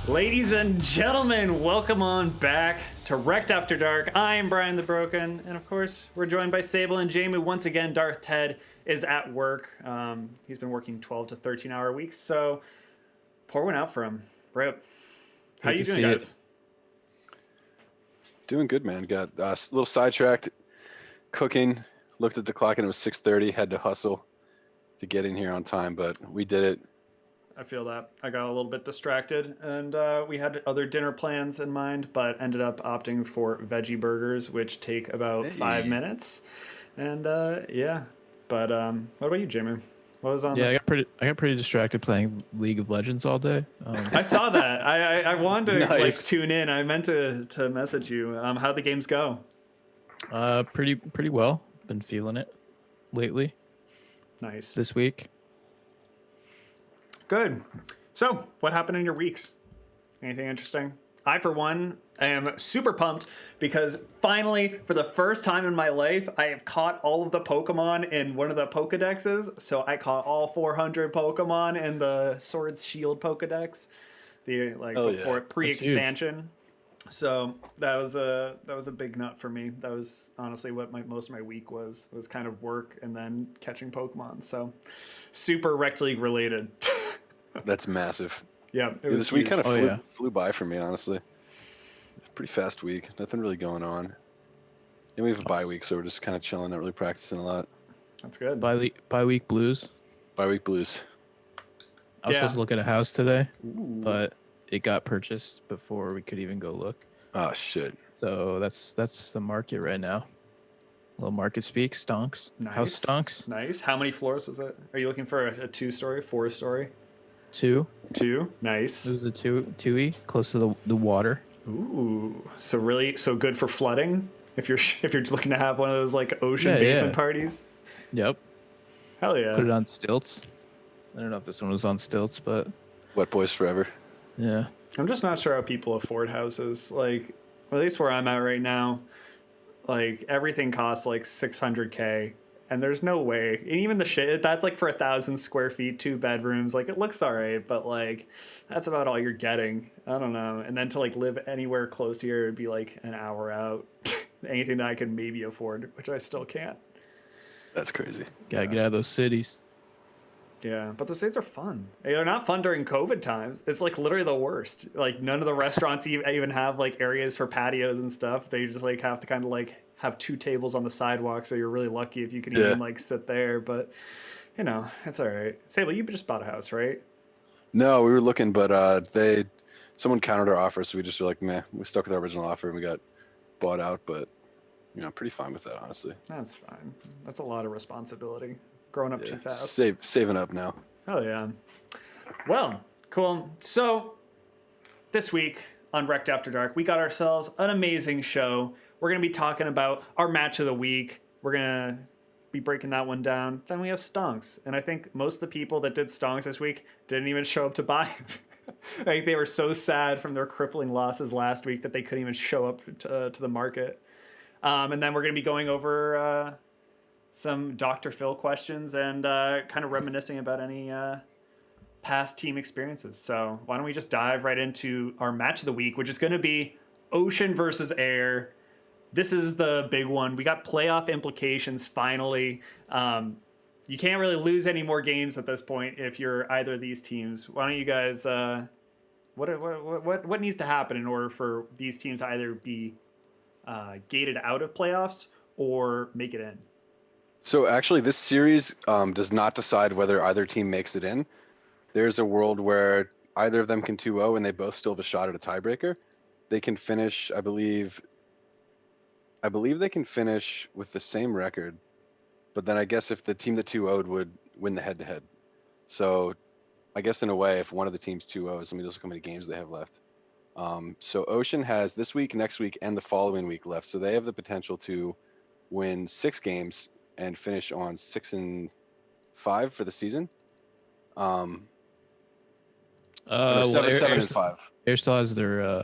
Ladies and gentlemen, welcome on back to Rekt After Dark. I am Brian the Broken, and of course, we're joined by Sable and Jamie. Once again, Darth Ted is at work. He's been working 12 to 13-hour weeks, so pour one out for him. Rip. How you doing, guys? Doing good, man. Got a little sidetracked cooking. Looked at the clock and it was 6:30. Had to hustle to get in here on time, but we did it. I feel that. I got a little bit distracted, and we had other dinner plans in mind, but ended up opting for veggie burgers, which take about 5 minutes. And yeah, but what about you, Jamie? What was on? Yeah, I got pretty distracted playing League of Legends all day. I saw that. I wanted to Nice. like tune in. I meant to message you. How'd the games go? Pretty well. Been feeling it lately. Nice. This week. Good. So, what happened in your weeks? Anything interesting? I, for one, am super pumped because finally, for the first time in my life, I have caught all of the Pokemon in one of the Pokedexes. So I caught all 400 Pokemon in the Sword Shield Pokedex, before pre-expansion. So that was a big nut for me. That was honestly what most of my week was kind of work and then catching Pokemon. So super Rekt League related. That's massive. Yeah, This week kind of flew by for me, honestly. Pretty fast week. Nothing really going on. Then we have a bye week, so we're just kind of chilling, not really practicing a lot. That's good. Bye week blues. Bye week blues. I was supposed to look at a house today, Ooh. but it got purchased before we could even go look. Oh shit. So that's the market right now. Little market speak, stonks. Nice. House stonks. Nice. How many floors was it? Are you looking for a 2-story, 4-story? 2. 2. Nice. It was a 2E, close to the water. Ooh. So good for flooding. If you're looking to have one of those like ocean basement parties. Yep. Hell yeah. Put it on stilts. I don't know if this one was on stilts, but Wet boys forever. yeah. I'm just not sure how people afford houses. Like, at least where I'm at right now, like everything costs like $600K, and there's no way. And even the shit that's like for 1,000 square feet, 2 bedrooms. Like it looks alright, but like that's about all you're getting. I don't know. And then to like live anywhere close here would be like an hour out. Anything that I could maybe afford, which I still can't. That's crazy. Gotta get out of those cities. Yeah, but the states are fun. They're not fun during COVID times. It's like literally the worst. Like none of the restaurants even have like areas for patios and stuff. They just like have to kind of like have 2 tables on the sidewalk. So you're really lucky if you can even like sit there. But you know, it's all right. Sable, you just bought a house, right? No, we were looking, but someone countered our offer, so we just were like, meh. We stuck with our original offer and we got bought out. But you know, I'm pretty fine with that, honestly. That's fine. That's a lot of responsibility. Growing up too fast. Saving up now. Oh yeah. Well, cool. So this week on Rekt After Dark, we got ourselves an amazing show. We're gonna be talking about our match of the week. We're gonna be breaking that one down. Then we have stonks, and I think most of the people that did stonks this week didn't even show up to buy. Like they were so sad from their crippling losses last week that they couldn't even show up to the market. And then we're going to be going over some Dr. Phil questions and kind of reminiscing about any past team experiences. So why don't we just dive right into our match of the week, which is going to be Ocean versus Air. This is the big one. We got playoff implications finally. You can't really lose any more games at this point if you're either of these teams. Why don't you guys? What needs to happen in order for these teams to either be gated out of playoffs or make it in? So actually, this series does not decide whether either team makes it in. There's a world where either of them can 2-0 and they both still have a shot at a tiebreaker. They can finish, I believe they can finish with the same record, but then I guess if the team that 2-0'd would win the head-to-head. So I guess in a way, if one of the teams 2-0s, I mean, those are how many games they have left. So Ocean has this week, next week, and the following week left. So they have the potential to win 6 games and finish on 6-5 for the season. No, Well, 7-5. Air still has their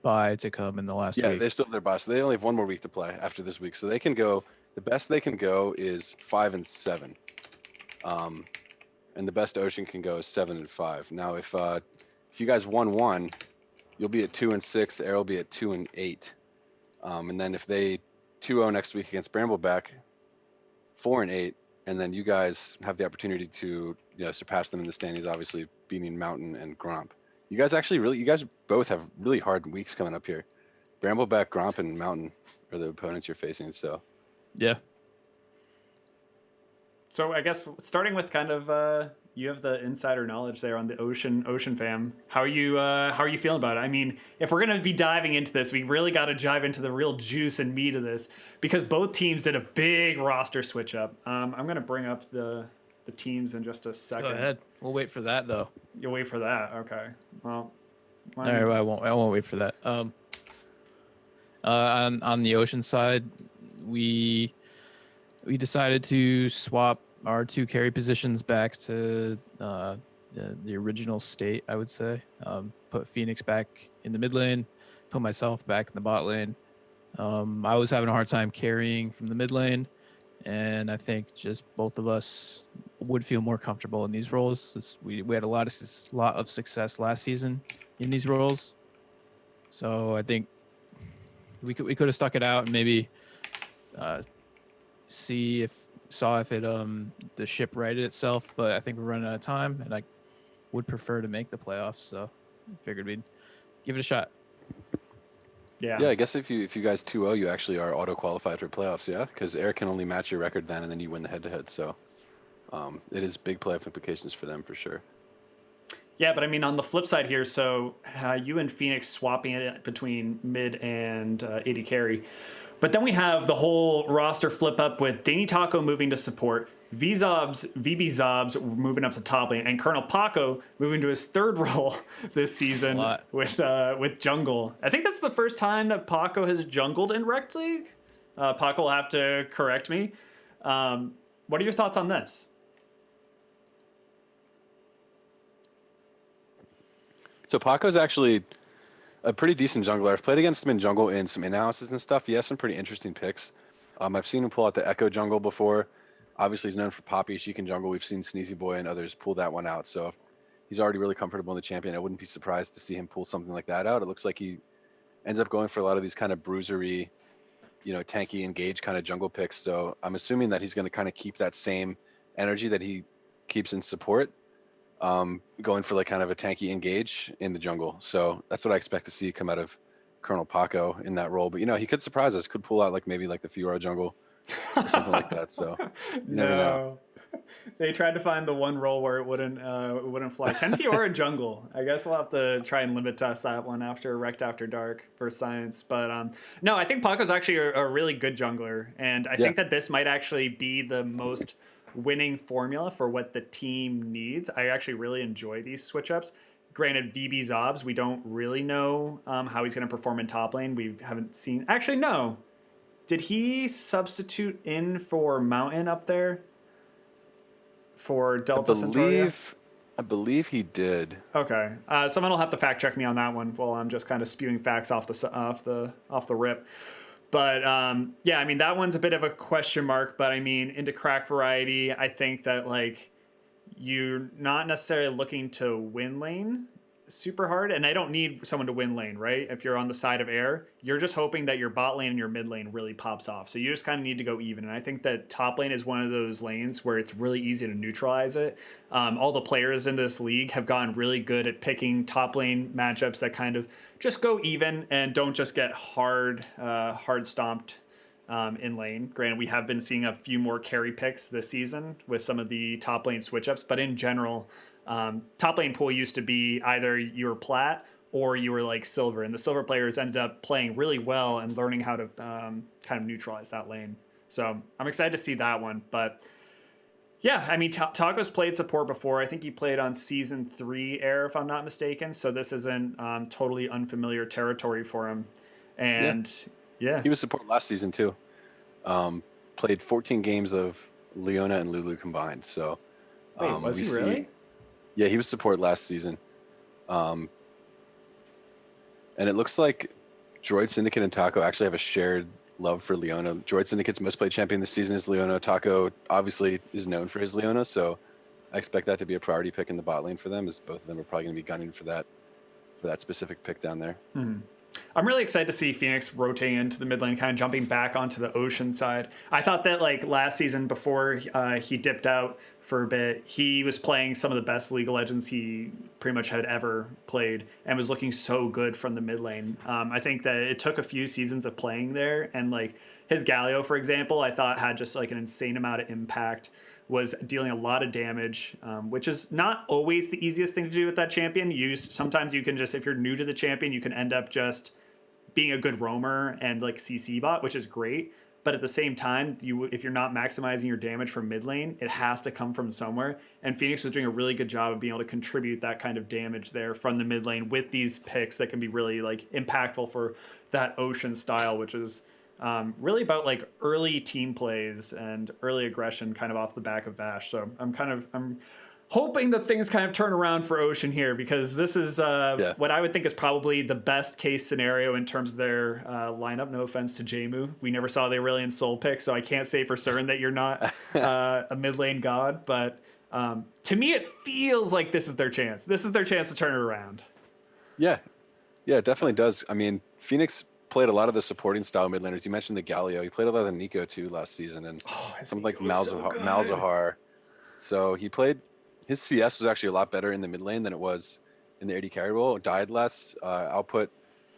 bye to come in the last Yeah, week. they still have their bye, so they only have one more week to play after this week. So they can go. The best they can go is 5-7, and the best Ocean can go is 7-5. Now, if you guys won one, you'll be at 2-6. Air will be at 2-8, and then if they 2-0 next week against Brambleback, 4-8, and then you guys have the opportunity to surpass them in the standings, obviously beating Mountain and Gromp. You guys both have really hard weeks coming up here. Brambleback, Gromp, and Mountain are the opponents you're facing. So Yeah. So I guess starting with kind of you have the insider knowledge there on the Ocean fam. How are you feeling about it? I mean, if we're gonna be diving into this, we really got to dive into the real juice and meat of this because both teams did a big roster switch up. I'm gonna bring up the teams in just a second. Go ahead. We'll wait for that though. You'll wait for that. Okay. Well. All right. I won't wait for that. On the Ocean side, we decided to swap our 2 carry positions back to the original state, I would say. Put Phoenix back in the mid lane, put myself back in the bot lane. I was having a hard time carrying from the mid lane, and I think just both of us would feel more comfortable in these roles. We had a lot of success last season in these roles, so I think we could have stuck it out and maybe saw if it the ship righted itself. But I think we're running out of time, and I would prefer to make the playoffs, so I figured we'd give it a shot. Yeah, I guess if you guys 2-0, you actually are auto qualified for playoffs. Yeah, because Air can only match your record then, and then you win the head-to-head. So it is big playoff implications for them for sure. Yeah, but I mean, on the flip side here, so you and Phoenix swapping it between mid and AD carry. But then we have the whole roster flip up with Danny Taco moving to support, VB Zobs moving up to top lane, and Colonel Paco moving to his 3rd role this season with jungle. I think that's the first time that Paco has jungled in Rekt League. Paco will have to correct me. What are your thoughts on this? So Paco's actually a pretty decent jungler. I've played against him in jungle in some in-houses and stuff. He has some pretty interesting picks. I've seen him pull out the Echo jungle before. Obviously, he's known for Poppy. She can jungle. We've seen Sneezy Boy and others pull that one out. So he's already really comfortable in the champion. I wouldn't be surprised to see him pull something like that out. It looks like he ends up going for a lot of these kind of bruisery, tanky engage kind of jungle picks. So I'm assuming that he's going to kind of keep that same energy that he keeps in support. Going for like kind of a tanky engage in the jungle. So that's what I expect to see come out of Colonel Paco in that role. But he could surprise us, could pull out like maybe like the Fiora jungle or something like that. So you never know. They tried to find the one role where it wouldn't fly. Can Fiora jungle? I guess we'll have to try and limit test that one after Rekt After Dark for science. But no, I think Paco's actually a really good jungler, and I think that this might actually be the most winning formula for what the team needs. I actually really enjoy these switch ups. Granted, VB Zobs, we don't really know how he's going to perform in top lane. We haven't seen. Actually, no. Did he substitute in for Mountain up there for Delta Centauria? I believe he did. Okay, someone will have to fact check me on that one while I'm just kind of spewing facts off the rip. But yeah, I mean that one's a bit of a question mark. But I mean, into crack variety, I think that like you're not necessarily looking to win lane super hard, and I don't need someone to win lane, right? If you're on the side of air, you're just hoping that your bot lane and your mid lane really pops off. So you just kind of need to go even. And I think that top lane is one of those lanes where it's really easy to neutralize it. All the players in this league have gotten really good at picking top lane matchups that kind of just go even and don't just get hard stomped in lane. Granted, we have been seeing a few more carry picks this season with some of the top lane switch ups, but in general, top lane pool used to be either you were plat or you were like silver, and the silver players ended up playing really well and learning how to kind of neutralize that lane. So I'm excited to see that one. But yeah, I mean, Taco's played support before. I think he played on season 3 air, if I'm not mistaken. So this isn't totally unfamiliar territory for him. And yeah. He was support last season too. Played 14 games of Leona and Lulu combined. So Wait, was he really? Yeah, he was support last season. And it looks like Droid Syndicate and Taco actually have a shared love for Leona. Droid Syndicate's most played champion this season is Leona. Taco obviously is known for his Leona, so I expect that to be a priority pick in the bot lane for them, as both of them are probably going to be gunning for that specific pick down there. I'm really excited to see Phoenix rotating into the mid lane, kind of jumping back onto the Ocean side. I thought that like last season before he dipped out for a bit, he was playing some of the best League of Legends he pretty much had ever played and was looking so good from the mid lane. I think that it took a few seasons of playing there, and like his Galio, for example, I thought had just like an insane amount of impact, was dealing a lot of damage, which is not always the easiest thing to do with that champion. Sometimes you can just, if you're new to the champion, you can end up just being a good roamer and like CC bot, which is great. But at the same time, if you're not maximizing your damage from mid lane, it has to come from somewhere. And Phoenix was doing a really good job of being able to contribute that kind of damage there from the mid lane with these picks that can be really like impactful for that Ocean style, which is really about like early team plays and early aggression kind of off the back of Vash. So I'm hoping that things kind of turn around for Ocean here, because this is what I would think is probably the best case scenario in terms of their lineup. No offense to Jmu. We never saw the Aurelion Soul pick, so I can't say for certain that you're not a mid lane god, but to me it feels like this is their chance. This is their chance to turn it around. Yeah, it definitely does. I mean, Phoenix played a lot of the supporting style mid laners. You mentioned the Galio. He played a lot of the Nico too last season, and something like Malzahar. So he played. His CS was actually a lot better in the mid lane than it was in the AD carry role. Died less, output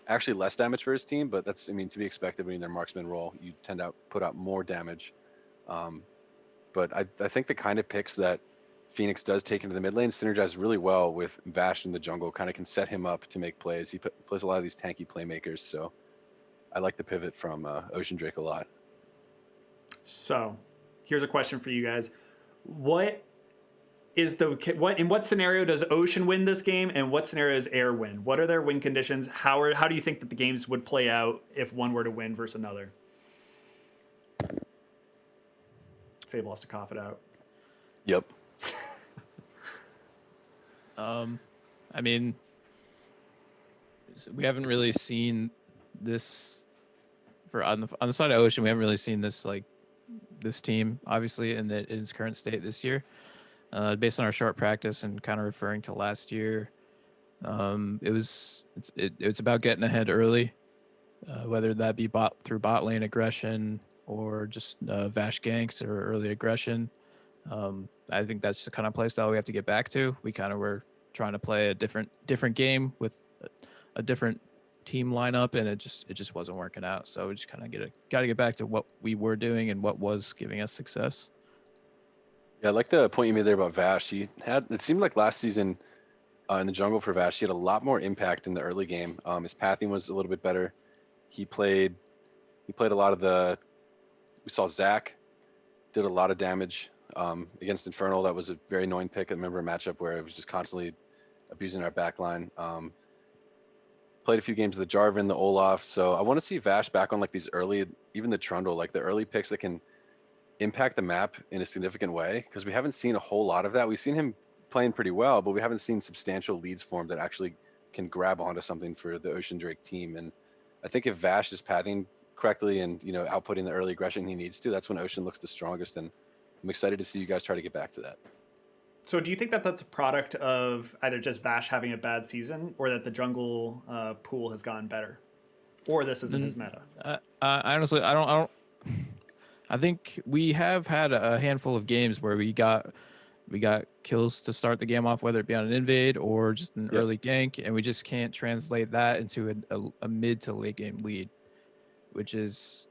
actually less damage for his team, but that's, I mean, to be expected when you're in their marksman role. You tend to put out more damage. But I think the kind of picks that Phoenix does take into the mid lane synergize really well with Vash in the jungle, kind of can set him up to make plays. He plays a lot of these tanky playmakers, so I like the pivot from Ocean Drake a lot. So here's a question for you guys. In what scenario does Ocean win this game, and what scenario does Air win? What are their win conditions? How do you think that the games would play out if one were to win versus another? Sable has to cough it out. Yep. I mean, we haven't really seen this on the side of Ocean. We haven't really seen this like this team obviously in its current state this year. Based on our short practice and kind of referring to last year, it's about getting ahead early, whether that be through bot lane aggression or just Vash ganks or early aggression. I think that's the kind of play style we have to get back to. We kind of were trying to play a different game with a different team lineup, and it just wasn't working out. So we just kind of got to get back to what we were doing and what was giving us success. Yeah, I like the point you made there about Vash. It seemed like last season in the jungle for Vash, he had a lot more impact in the early game. His pathing was a little bit better. He played a lot of we saw Zach did a lot of damage against Infernal. That was a very annoying pick. I remember a matchup where it was just constantly abusing our backline. Played a few games of the Jarvan, the Olaf. So I want to see Vash back on like these early, even the Trundle, like the early picks that can impact the map in a significant way, because we haven't seen a whole lot of that. We've seen him playing pretty well, but we haven't seen substantial leads form that actually can grab onto something for the Ocean Drake team. And I think if Vash is pathing correctly and outputting the early aggression he needs to, that's when Ocean looks the strongest. And I'm excited to see you guys try to get back to that. So do you think that that's a product of either just Vash having a bad season, or that the jungle pool has gotten better, or this isn't his meta? Honestly, I don't. I think we have had a handful of games where we got kills to start the game off, whether it be on an invade or just an Yep. early gank, and we just can't translate that into a mid to late game lead, which is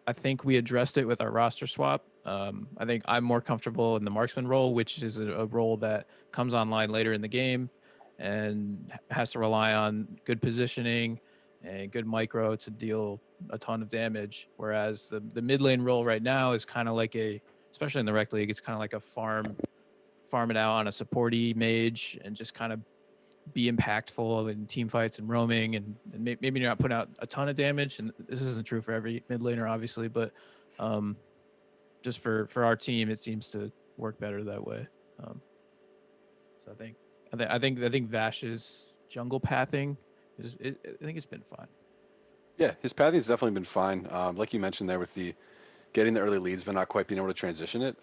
I think we addressed it with our roster swap. I think I'm more comfortable in the marksman role, which is a role that comes online later in the game and has to rely on good positioning and good micro to deal a ton of damage. Whereas the mid lane role right now is kind of like especially in the rec league, it's kind of like a farm it out on a supporty mage and just kind of be impactful in team fights and roaming, and maybe you're not putting out a ton of damage. And this isn't true for every mid laner, obviously, but just for our team, it seems to work better that way. So I think Vash's jungle pathing I think it's been fine. Yeah, his pathing's definitely been fine. Like you mentioned there with the getting the early leads, but not quite being able to transition it.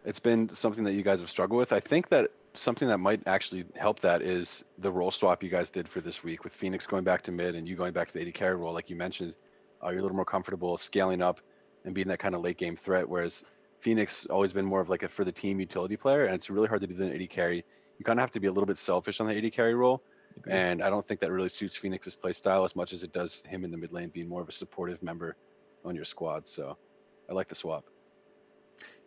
It's been something that you guys have struggled with. I think that something that might actually help that is the role swap you guys did for this week with Phoenix going back to mid and you going back to the AD carry role, like you mentioned. You're a little more comfortable scaling up and being that kind of late game threat, whereas Phoenix always been more of like a for the team utility player, and it's really hard to do the AD carry. You kind of have to be a little bit selfish on the AD carry role, Agreed. and I don't think that really suits Phoenix's play style as much as it does him in the mid lane being more of a supportive member on your squad. So I like the swap.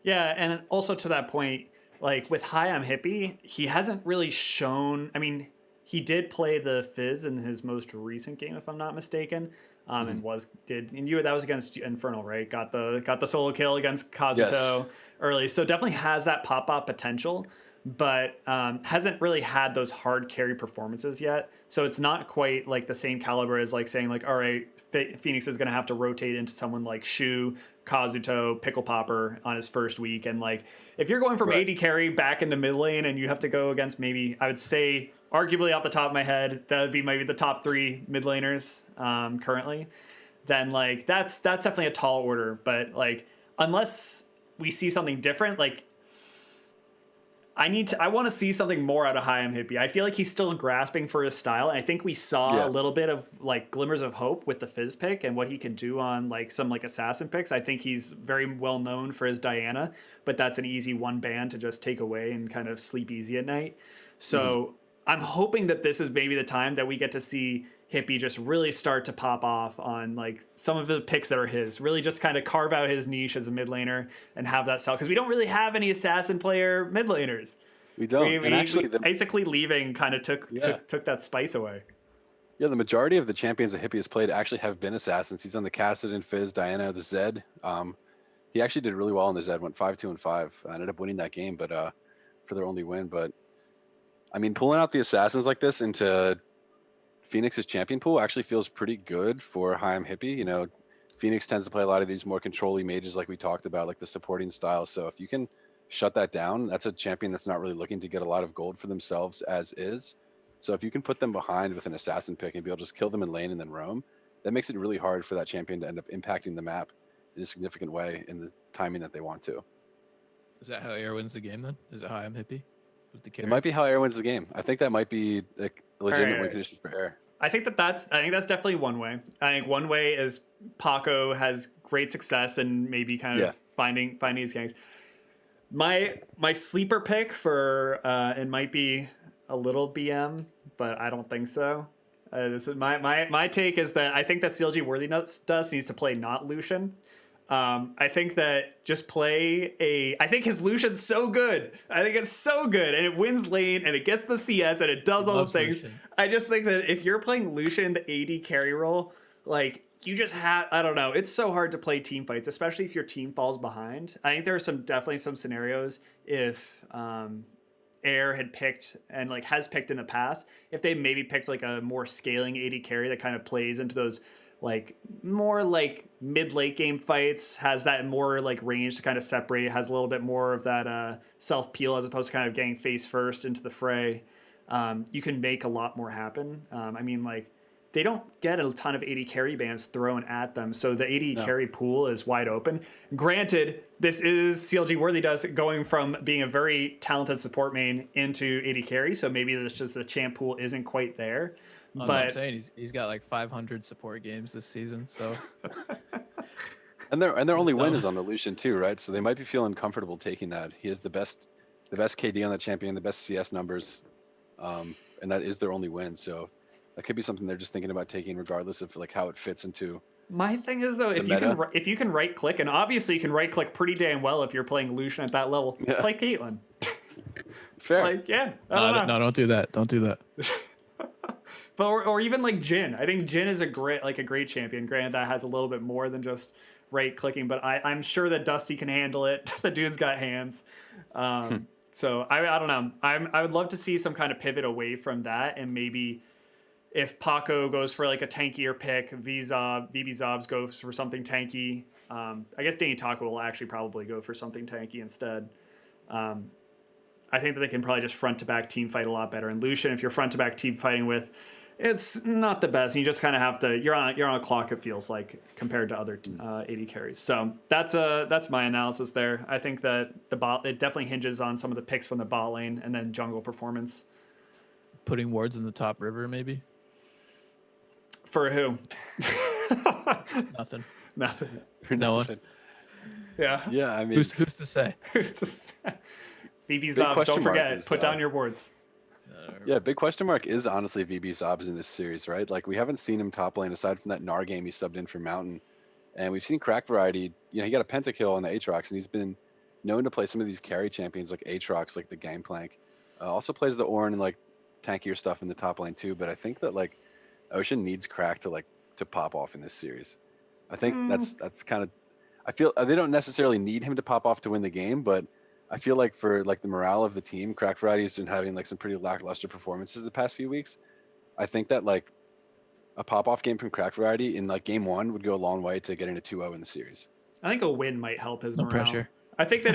Yeah, and also to that point, like with Hi I'm Hippie, he hasn't really shown. I mean, he did play the Fizz in his most recent game, if I'm not mistaken, Mhm. and you that was against Infernal, right? Got the solo kill against Yes. Kazuto early, so definitely has that pop up potential, but hasn't really had those hard carry performances yet. So it's not quite like the same caliber as like saying like, all right, Phoenix is going to have to rotate into someone like Shu, Kazuto, Pickle Popper on his first week. And like, if you're going from Right. AD carry back into mid lane and you have to go against maybe, I would say, arguably off the top of my head, that would be maybe the top 3 mid laners currently, then like that's definitely a tall order. But like, unless we see something different, like I want to see something more out of Hayam Hippie. I feel like he's still grasping for his style, and I think we saw a Yeah. little bit of like glimmers of hope with the Fizz pick and what he can do on like some like assassin picks. I think he's very well known for his Diana, but that's an easy one band to just take away and kind of sleep easy at night. Mhm. So I'm hoping that this is maybe the time that we get to see Hippie just really start to pop off on like some of the picks that are his. Really just kind of carve out his niche as a mid laner and have that sell, because we don't really have any assassin player mid laners. We don't. And actually, We basically leaving kind of yeah, took that spice away. yeah, the majority of the champions that Hippie has played actually have been assassins. He's on the Kassadin, Fizz, Diana, the Zed. He actually did really well in the Zed. Went 5-2-5. Ended up winning that game, but for their only win. But I mean, pulling out the assassins like this into Phoenix's champion pool actually feels pretty good for Haim Hippie. Phoenix tends to play a lot of these more controlling mages, like we talked about, like the supporting style. So if you can shut that down, that's a champion that's not really looking to get a lot of gold for themselves as is. So if you can put them behind with an assassin pick and be able to just kill them in lane and then roam, that makes it really hard for that champion to end up impacting the map in a significant way in the timing that they want to. Is that how Air wins the game then? Is it Hi I'm Hippie with the It carry? might be how Air wins the game. I think that might be like a legitimate All win right. condition for Air. I think that's definitely one way. I think one way is Paco has great success and maybe kind Yeah. of finding his gangs. My sleeper pick for it might be a little BM, but I don't think so. This is my take is that I think that CLG Worthiness needs to play not Lucian. I think that just play I think his Lucian's so good. I think it's so good, and it wins lane, and it gets the CS, and it does He all the loves things. Lucian. I just think that if you're playing Lucian in the AD carry role, like you just have, I don't know, it's so hard to play team fights, especially if your team falls behind. I think there are definitely some scenarios if Air had picked and like has picked in the past, if they maybe picked like a more scaling AD carry that kind of plays into those like more like mid-late game fights, has that more like range to kind of separate, has a little bit more of that self-peel as opposed to kind of getting face first into the fray. You can make a lot more happen. I mean, like, they don't get a ton of 80 carry bans thrown at them, so the 80 No. carry pool is wide open. Granted, this is CLG Worthy does going from being a very talented support main into 80 carry, so maybe it's just the champ pool isn't quite there. That's what I'm But saying. He's got like 500 support games this season, so And their only win No. is on the Lucian too, right? So they might be feeling comfortable taking that. He has the best KD on the champion, the best CS numbers, and that is their only win. So that could be something they're just thinking about taking, regardless of like how it fits into. my thing is though, meta? if you can right click, and obviously you can right click pretty damn well if you're playing Lucian at that level, Yeah. play Caitlyn. Fair. Like, yeah, I don't know. no, don't do that. Don't do that. But or even like Jhin. I think Jhin is a great champion. Granted, that has a little bit more than just right clicking, but I'm sure that Dusty can handle it. The dude's got hands. So I don't know. I would love to see some kind of pivot away from that, and maybe if Paco goes for like a tankier pick, VB Zobs goes for something tanky. I guess Danny Taco will actually probably go for something tanky instead. I think that they can probably just front to back team fight a lot better. And Lucian, if you're front to back team fighting with, it's not the best. You just kind of have to. You're on a clock. It feels like compared to other 80 carries. So that's my analysis there. I think that it definitely hinges on some of the picks from the bot lane and then jungle performance. Putting wards in the top river, maybe. For who? Nothing. Nothing. No one. Nothing. Yeah. Yeah, I mean, Who's to say? Who's to say? VB Big Zobs, question don't mark forget. is, Put down your wards. yeah, big question mark is honestly VB Zobs in this series, right? Like we haven't seen him top lane aside from that Gnar game he subbed in for Mountain, and we've seen Crack Variety. You know, he got a pentakill on the Aatrox, and he's been known to play some of these carry champions like Aatrox, like the Gangplank. Also plays the Ornn and like tankier stuff in the top lane too. But I think that like Ocean needs Crack to pop off in this series. I think that's kind of. I feel they don't necessarily need him to pop off to win the game, but I feel like for like the morale of the team, Crack Variety has been having like some pretty lackluster performances the past few weeks. I think that like a pop off game from Crack Variety in like game 1 would go a long way to getting a 2-0 in the series. I think a win might help his No morale. pressure. I think that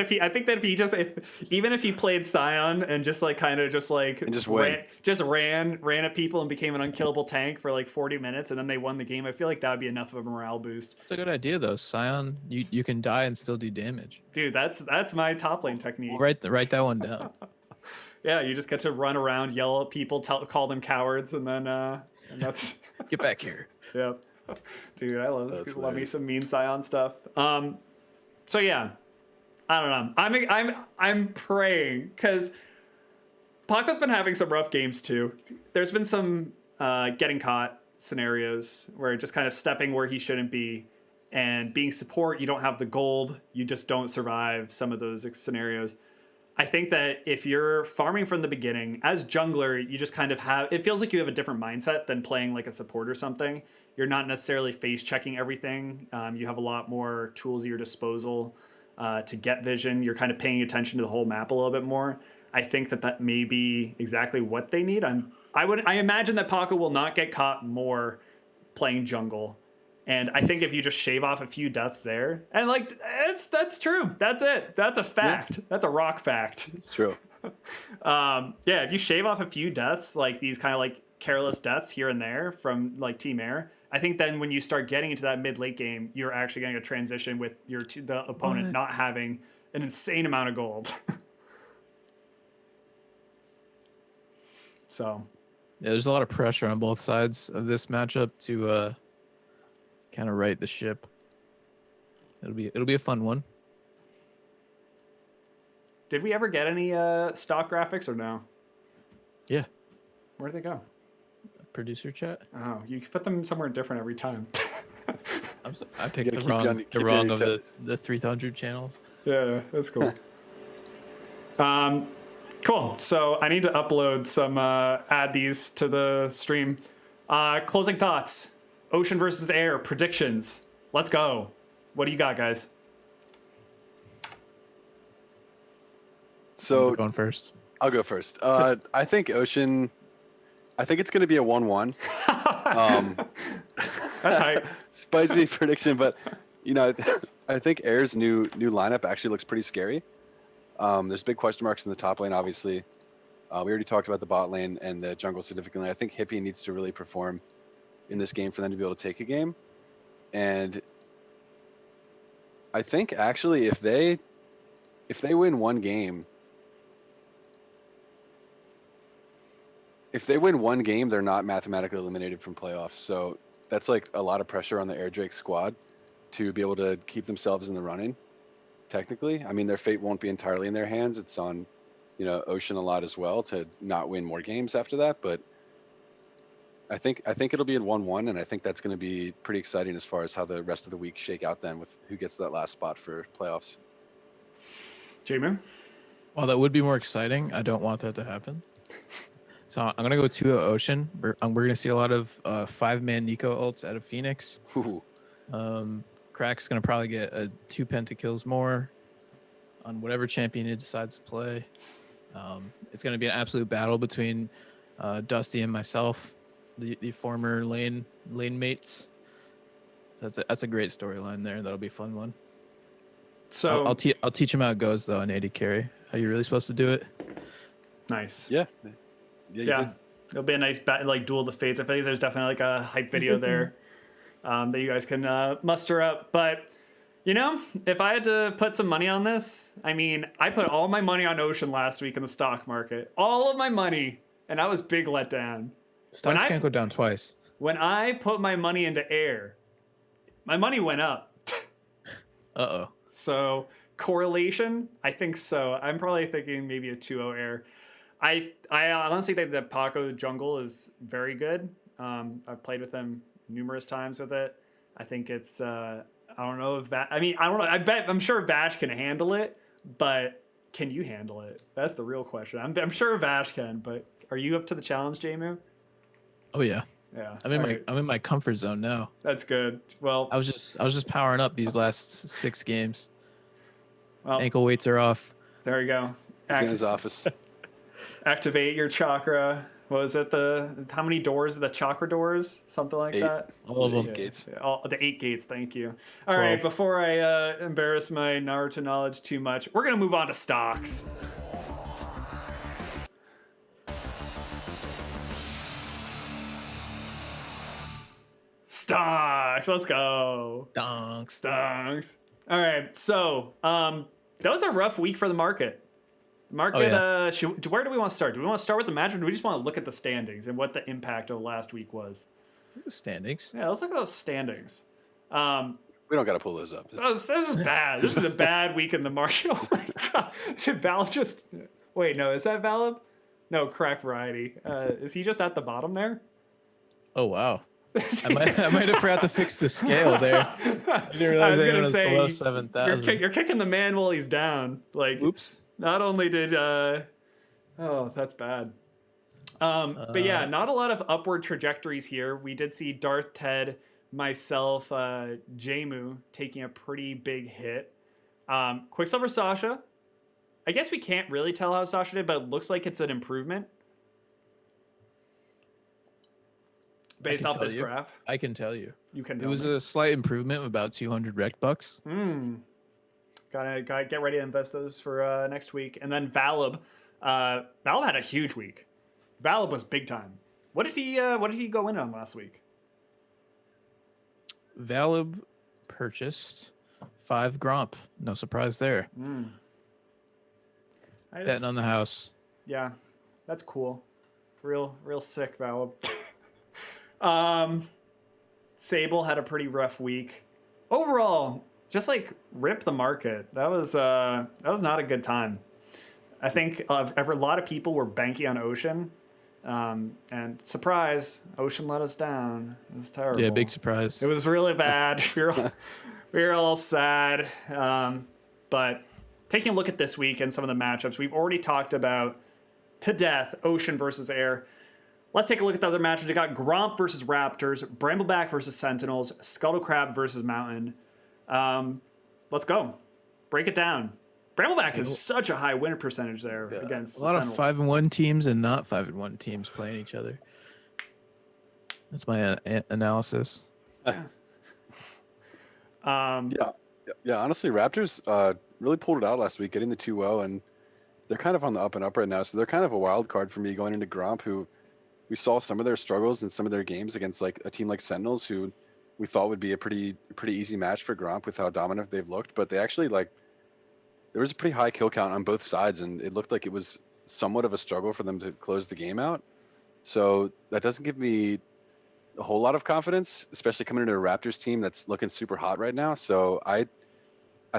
even if he played Scion and just like kind of just like And just win. ran at people and became an unkillable tank for like 40 minutes and then they won the game, I feel like that would be enough of a morale boost. It's a good idea though. Scion, you can die and still do damage. Dude, that's my top lane technique. Well, write that one down. Yeah, you just get to run around, yell at people, call them cowards, and then and that's Get back here. yeah. Dude, I love That's love me hilarious. some mean Scion stuff. So yeah, I don't know. I'm praying because Paco's been having some rough games too. There's been some getting caught scenarios where just kind of stepping where he shouldn't be, and being support, you don't have the gold, you just don't survive some of those scenarios. I think that if you're farming from the beginning as jungler, you just kind of have, it feels like you have a different mindset than playing like a support or something. You're not necessarily face checking everything. You have a lot more tools at your disposal to get vision. You're kind of paying attention to the whole map a little bit more. I think that may be exactly what they need. I imagine that Paco will not get caught more playing jungle. And I think if you just shave off a few deaths there, and like that's true. That's it. That's a fact. Yeah. That's a rock fact. It's true. Yeah, if you shave off a few deaths, like these kind of like careless deaths here and there from like Team Air, I think then when you start getting into that mid-late game, you're actually going to transition with the opponent not having an insane amount of gold. So, yeah, there's a lot of pressure on both sides of this matchup to kind of right the ship. It'll be a fun one. Did we ever get any stock graphics or no? Yeah. Where'd they go? Producer chat. Oh, you put them somewhere different every time. I picked the wrong of the 300 channels. Yeah, that's cool. Cool. So I need to upload some, add these to the stream. Closing thoughts. Ocean versus Air predictions. Let's go. What do you got, guys? So going first. I'll go first. I think Ocean. I think it's going to be a 1-1. That's hype. Spicy prediction, but you know, I think Air's new lineup actually looks pretty scary. There's big question marks in the top lane, obviously. We already talked about the bot lane and the jungle significantly. I think Hippie needs to really perform in this game for them to be able to take a game. And I think actually if they win one game, they're not mathematically eliminated from playoffs. So that's like a lot of pressure on the Air Drake squad to be able to keep themselves in the running. Technically, I mean, their fate won't be entirely in their hands. It's on, Ocean a lot as well to not win more games after that. But I think it'll be in 1-1, and I think that's going to be pretty exciting as far as how the rest of the week shake out then with who gets that last spot for playoffs. Jamie? While that would be more exciting, I don't want that to happen. So I'm gonna go 2-0 Ocean. We're gonna see a lot of 5-man Nico ults out of Phoenix. Ooh. Crack's gonna probably get 2 pentakills more on whatever champion he decides to play. It's gonna be an absolute battle between Dusty and myself, the former lane mates. So that's a great storyline there. That'll be a fun one. So I'll teach him how it goes though on AD carry. How you really supposed to do it? nice. Yeah. You did. It'll be a nice duel of the fates. I feel like there's definitely like a hype video there that you guys can muster up. But if I had to put some money on this, I mean, I put all my money on Ocean last week in the stock market, all of my money, and I was big let down. Stocks can't go down twice. When I put my money into Air, my money went up. Uh-oh. So correlation, I think so. I'm probably thinking maybe a 2-0 Air. I honestly think that Paco jungle is very good. I've played with him numerous times with it. I think it's I don't know if I don't know. I'm sure Vash can handle it, but can you handle it? That's the real question. I'm sure Vash can, but are you up to the challenge, Jamu? Oh yeah. Yeah. I'm in my comfort zone now. That's good. Well, I was just powering up these last 6 games. well, Ankle weights are off. there you go. He's in his office. Activate your chakra. What was it? How many doors? The chakra doors? Something like 8. that? All of them. 8 gates. Yeah, the 8 gates. Thank you. All right. 12. Before I embarrass my Naruto knowledge too much, we're going to move on to stocks. Stocks. Let's go. Donks. Stocks. All right. So that was a rough week for the market. Market, where do we want to start? Do we want to start with the match, or do we just want to look at the standings and what the impact of last week was? Standings. Yeah, let's look at those standings. We don't got to pull those up. This is bad. This is a bad week in the market. Oh my god! Did Valve just? Wait, no, is that Valve? No, Crack Variety. Is he just at the bottom there? Oh wow. I might have forgot to fix the scale there. I didn't realize I was anyone gonna say below 7,000. you're kicking the man while he's down. Like, Oops. not only did oh, that's bad. But yeah, not a lot of upward trajectories here. We did see Darth Ted, myself, Jamu taking a pretty big hit. Quicksilver Sasha. I guess we can't really tell how Sasha did, but it looks like it's an improvement based off this graph. I can tell you. You can. It was a slight improvement of about 200 Rekt bucks. Gotta get ready to invest those for next week. And then Valib. Valib had a huge week. Valib was big time. What did he go in on last week? Valib purchased 5 Gromp. No surprise there. Betting on the house. Yeah, that's cool. Real sick, Valib. Sable had a pretty rough week. Overall, just like rip the market. That was not a good time. I think a lot of people were banking on Ocean. And surprise, Ocean let us down. It was terrible. Yeah, big surprise. It was really bad. we were all sad. But taking a look at this week and some of the matchups, we've already talked about to death Ocean versus Air. Let's take a look at the other matchups. We got Gromp versus Raptors, Brambleback versus Sentinels, Scuttlecrab versus Mountain. Let's go. Break it down. Brambleback has such a high win percentage there against a lot Sentinels. of 5-1 teams and not 5-1 teams playing each other. That's my analysis. Yeah. Yeah, yeah. Honestly, Raptors really pulled it out last week, getting the 2-0, and they're kind of on the up and up right now. So they're kind of a wild card for me going into Gromp, who we saw some of their struggles in some of their games against like a team like Sentinels, who we thought would be a pretty easy match for Gromp with how dominant they've looked. But they actually like there was a pretty high kill count on both sides, and it looked like it was somewhat of a struggle for them to close the game out. So that doesn't give me a whole lot of confidence, especially coming into a Raptors team that's looking super hot right now. So I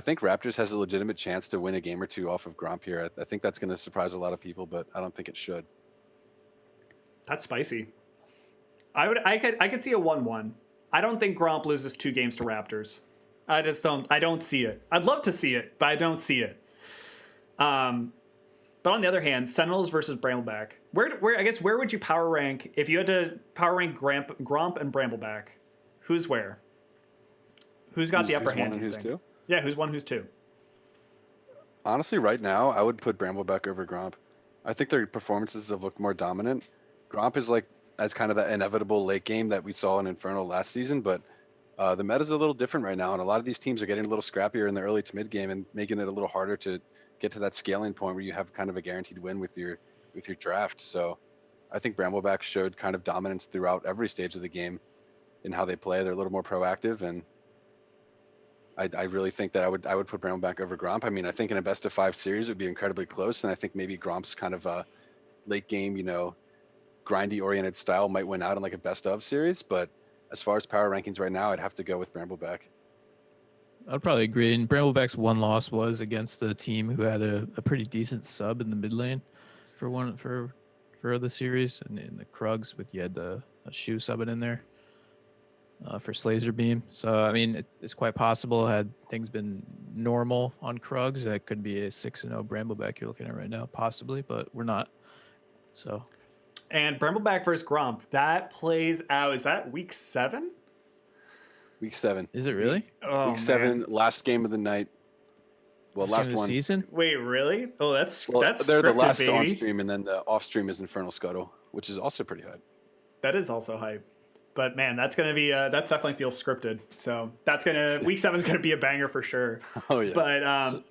think Raptors has a legitimate chance to win a game or two off of Gromp here. I think that's going to surprise a lot of people, but I don't think it should. That's spicy. I could see a 1-1. I don't think Gromp loses 2 games to Raptors. I don't see it. I'd love to see it, but I don't see it. But on the other hand, Sentinels versus Brambleback. Where would you power rank if you had to power rank Gromp and Brambleback? Who's where? Who's got the upper hand? Who's one and who's two? Yeah, who's 1, who's 2? Honestly, right now, I would put Brambleback over Gromp. I think their performances have looked more dominant. Gromp is like as kind of that inevitable late game that we saw in Infernal last season, but the meta's a little different right now, and a lot of these teams are getting a little scrappier in the early to mid game and making it a little harder to get to that scaling point where you have kind of a guaranteed win with your draft. So I think Brambleback showed kind of dominance throughout every stage of the game in how they play. They're a little more proactive, and I really think that I would put Brambleback over Gromp. I mean, I think in a best of 5 series it would be incredibly close, and I think maybe Gromp's kind of a late game, grindy oriented style might win out in like a best of series. But as far as power rankings right now, I'd have to go with Brambleback. I'd probably agree. And Brambleback's one loss was against a team who had a pretty decent sub in the mid lane for the series, and in the Krugs, with you had a shoe subbing in there for Slazer Beam. So I mean, it's quite possible, had things been normal on Krugs, that could be a 6-0 Brambleback you're looking at right now, possibly, but we're not. So. And Brambleback versus Gromp, that plays out. Is that week 7? Week 7. Is it really? Week 7, last game of the night. Well, last one. Season? Wait, really? Oh, that's They're scripted, the last baby. on stream, and then the off stream is Infernal Scuttle, which is also pretty hype. That is also hype. But man, that's gonna be that's definitely feels scripted. So that's gonna week 7 is gonna be a banger for sure. Oh yeah. But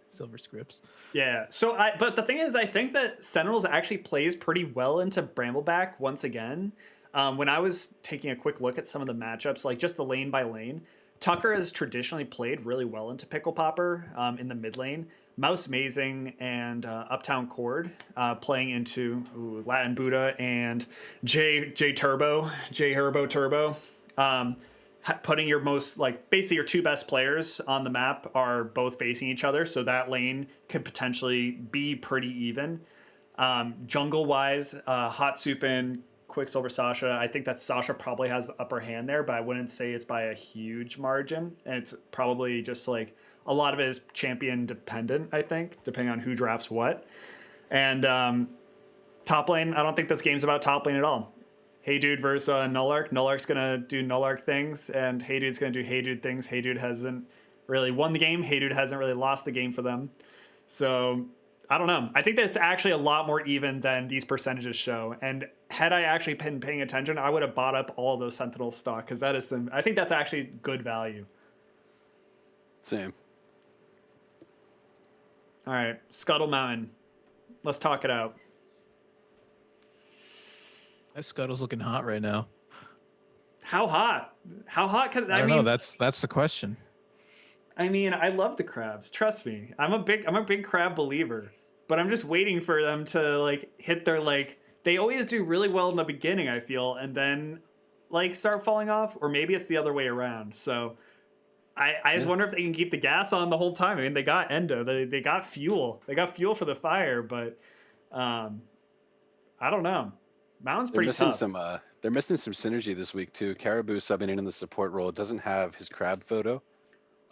Silver Scripts. yeah. So but the thing is, I think that Sentinels actually plays pretty well into Brambleback once again. When I was taking a quick look at some of the matchups, like just the lane by lane, Tucker has traditionally played really well into Pickle Popper in the mid lane. Mouse Mazing and Uptown Cord playing into Latin Buddha and J Herbo Turbo. Putting your most, basically your 2 best players on the map are both facing each other, so that lane could potentially be pretty even. Jungle wise, Hot Supin, Quicksilver Sasha, I think that Sasha probably has the upper hand there, but I wouldn't say it's by a huge margin, and it's probably just like a lot of it is champion dependent, I think, depending on who drafts what. And top lane, I don't think this game's about top lane at all. Hey Dude versus Nullark. Nullark's gonna do Nullark things, and Hey Dude's gonna do Hey Dude things. Hey Dude hasn't really won the game. Hey Dude hasn't really lost the game for them. So I don't know. I think that's actually a lot more even than these percentages show. And had I actually been paying attention, I would have bought up all of those Sentinel stock, because that is I think that's actually good value. Same. All right, Scuttle Mountain. Let's talk it out. That Scuttle's looking hot right now. How hot? How hot could I don't know. That's the question. I mean, I love the crabs. Trust me. I'm a big crab believer. But I'm just waiting for them to hit their they always do really well in the beginning, I feel, and then start falling off, or maybe it's the other way around. So I just wonder if they can keep the gas on the whole time. I mean, they got endo, they got fuel. They got fuel for the fire, but I don't know. Mountain's pretty tough. They're missing some synergy this week too. Caribou subbing in the support role doesn't have his crab photo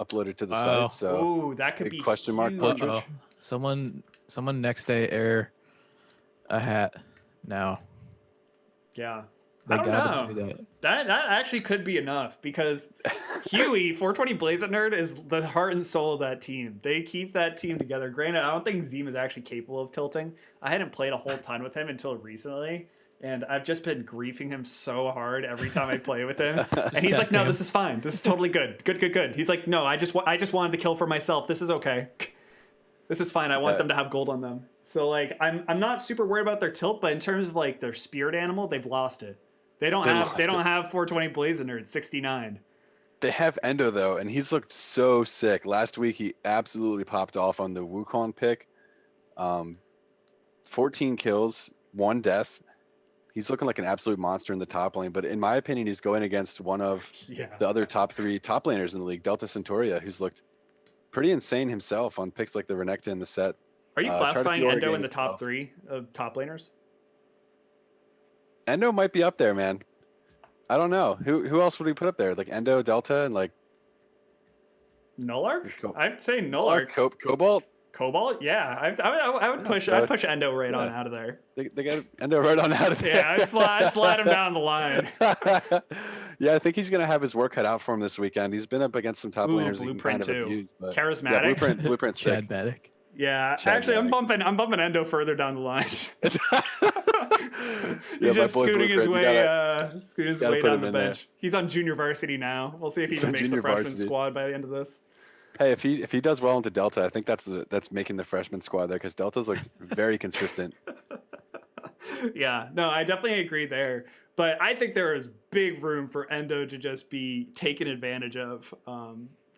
uploaded to the site, so ooh, that could be question mark huge. portrait. Someone next day air a hat now. Yeah. They I don't gotta know. do That actually could be enough, because Huey, 420 Blaze It Nerd, is the heart and soul of that team. They keep that team together. Granted, I don't think Zim is actually capable of tilting. I hadn't played a whole ton with him until recently, And I've just been griefing him so hard every time I play with him. And he's like, testing no, him. this is fine. This is totally good. Good. He's like, no, I just wanted to kill for myself. This is okay. This is fine. I want them to have gold on them. So like, I'm not super worried about their tilt, but in terms of like their spirit animal, they've lost it. They don't have 420 Blazoner at 69. They have Endo though, and he's looked so sick. Last week he absolutely popped off on the Wukong pick. 14 kills, 1 death. He's looking like an absolute monster in the top lane, but in my opinion, he's going against one of the other top 3 top laners in the league, Delta Centauria, who's looked pretty insane himself on picks like the Renekton in the set. Are you classifying Fiora Endo in getting the top himself. 3 of top laners? Endo might be up there, man. I don't know. Who else would we put up there? Like Endo, Delta, and like Nullark? I'd say Nullark. Cobalt? Cobalt? Yeah, I would push. I'd push Endo right on out of there. They got Endo right on out of there. Yeah, I'd slide him down the line. Yeah, I think he's gonna have his work cut out for him this weekend. He's been up against some top laners. Blueprint he can kind too. of abuse, but Charismatic. Yeah, Blueprint's sick. Chad Baddick. Yeah, Chad actually, Baddick. I'm bumping Endo further down the line. Yeah, He's just my boy scooting his Blueprint, way put down him the in there. bench. He's on junior varsity now. We'll see if he He's even on makes the junior freshman varsity. squad by the end of this. Hey, if he does well into Delta, I think that's making the freshman squad there because Delta's looked very consistent. Yeah, no, I definitely agree there. But I think there is big room for Endo to just be taken advantage of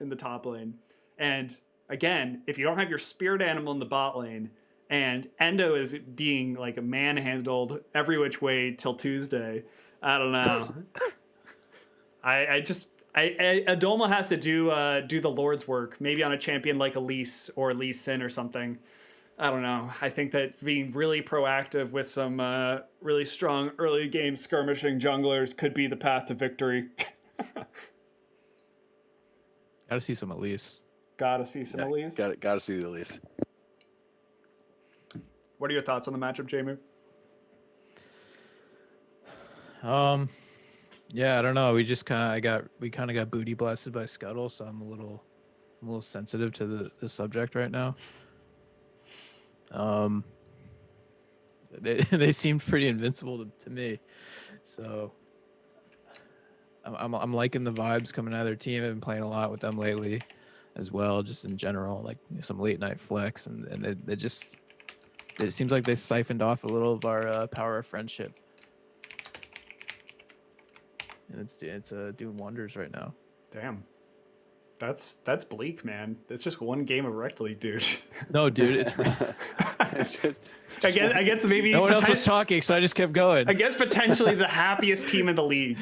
in the top lane. And again, if you don't have your spirit animal in the bot lane, and Endo is being like manhandled every which way till Tuesday, I don't know. Adoma has to do the Lord's work, maybe on a champion like Elise or Lee Sin or something. I don't know. I think that being really proactive with some really strong early game skirmishing junglers could be the path to victory. Gotta see some Elise. Gotta see some Elise. Gotta see the Elise. What are your thoughts on the matchup, Jamie? Yeah, I don't know. We kind of got booty blasted by Scuttle, so I'm a little sensitive to the subject right now. They seemed pretty invincible to me, so I'm liking the vibes coming out of their team. I've been playing a lot with them lately, as well, just in general, like some late night flex, and it seems like they siphoned off a little of our power of friendship. And it's doing wonders right now. Damn. That's bleak, man. It's just one game of Rekt League, dude. No, dude, it's I guess maybe no one else was talking, so I just kept going. I guess potentially the happiest team in the league.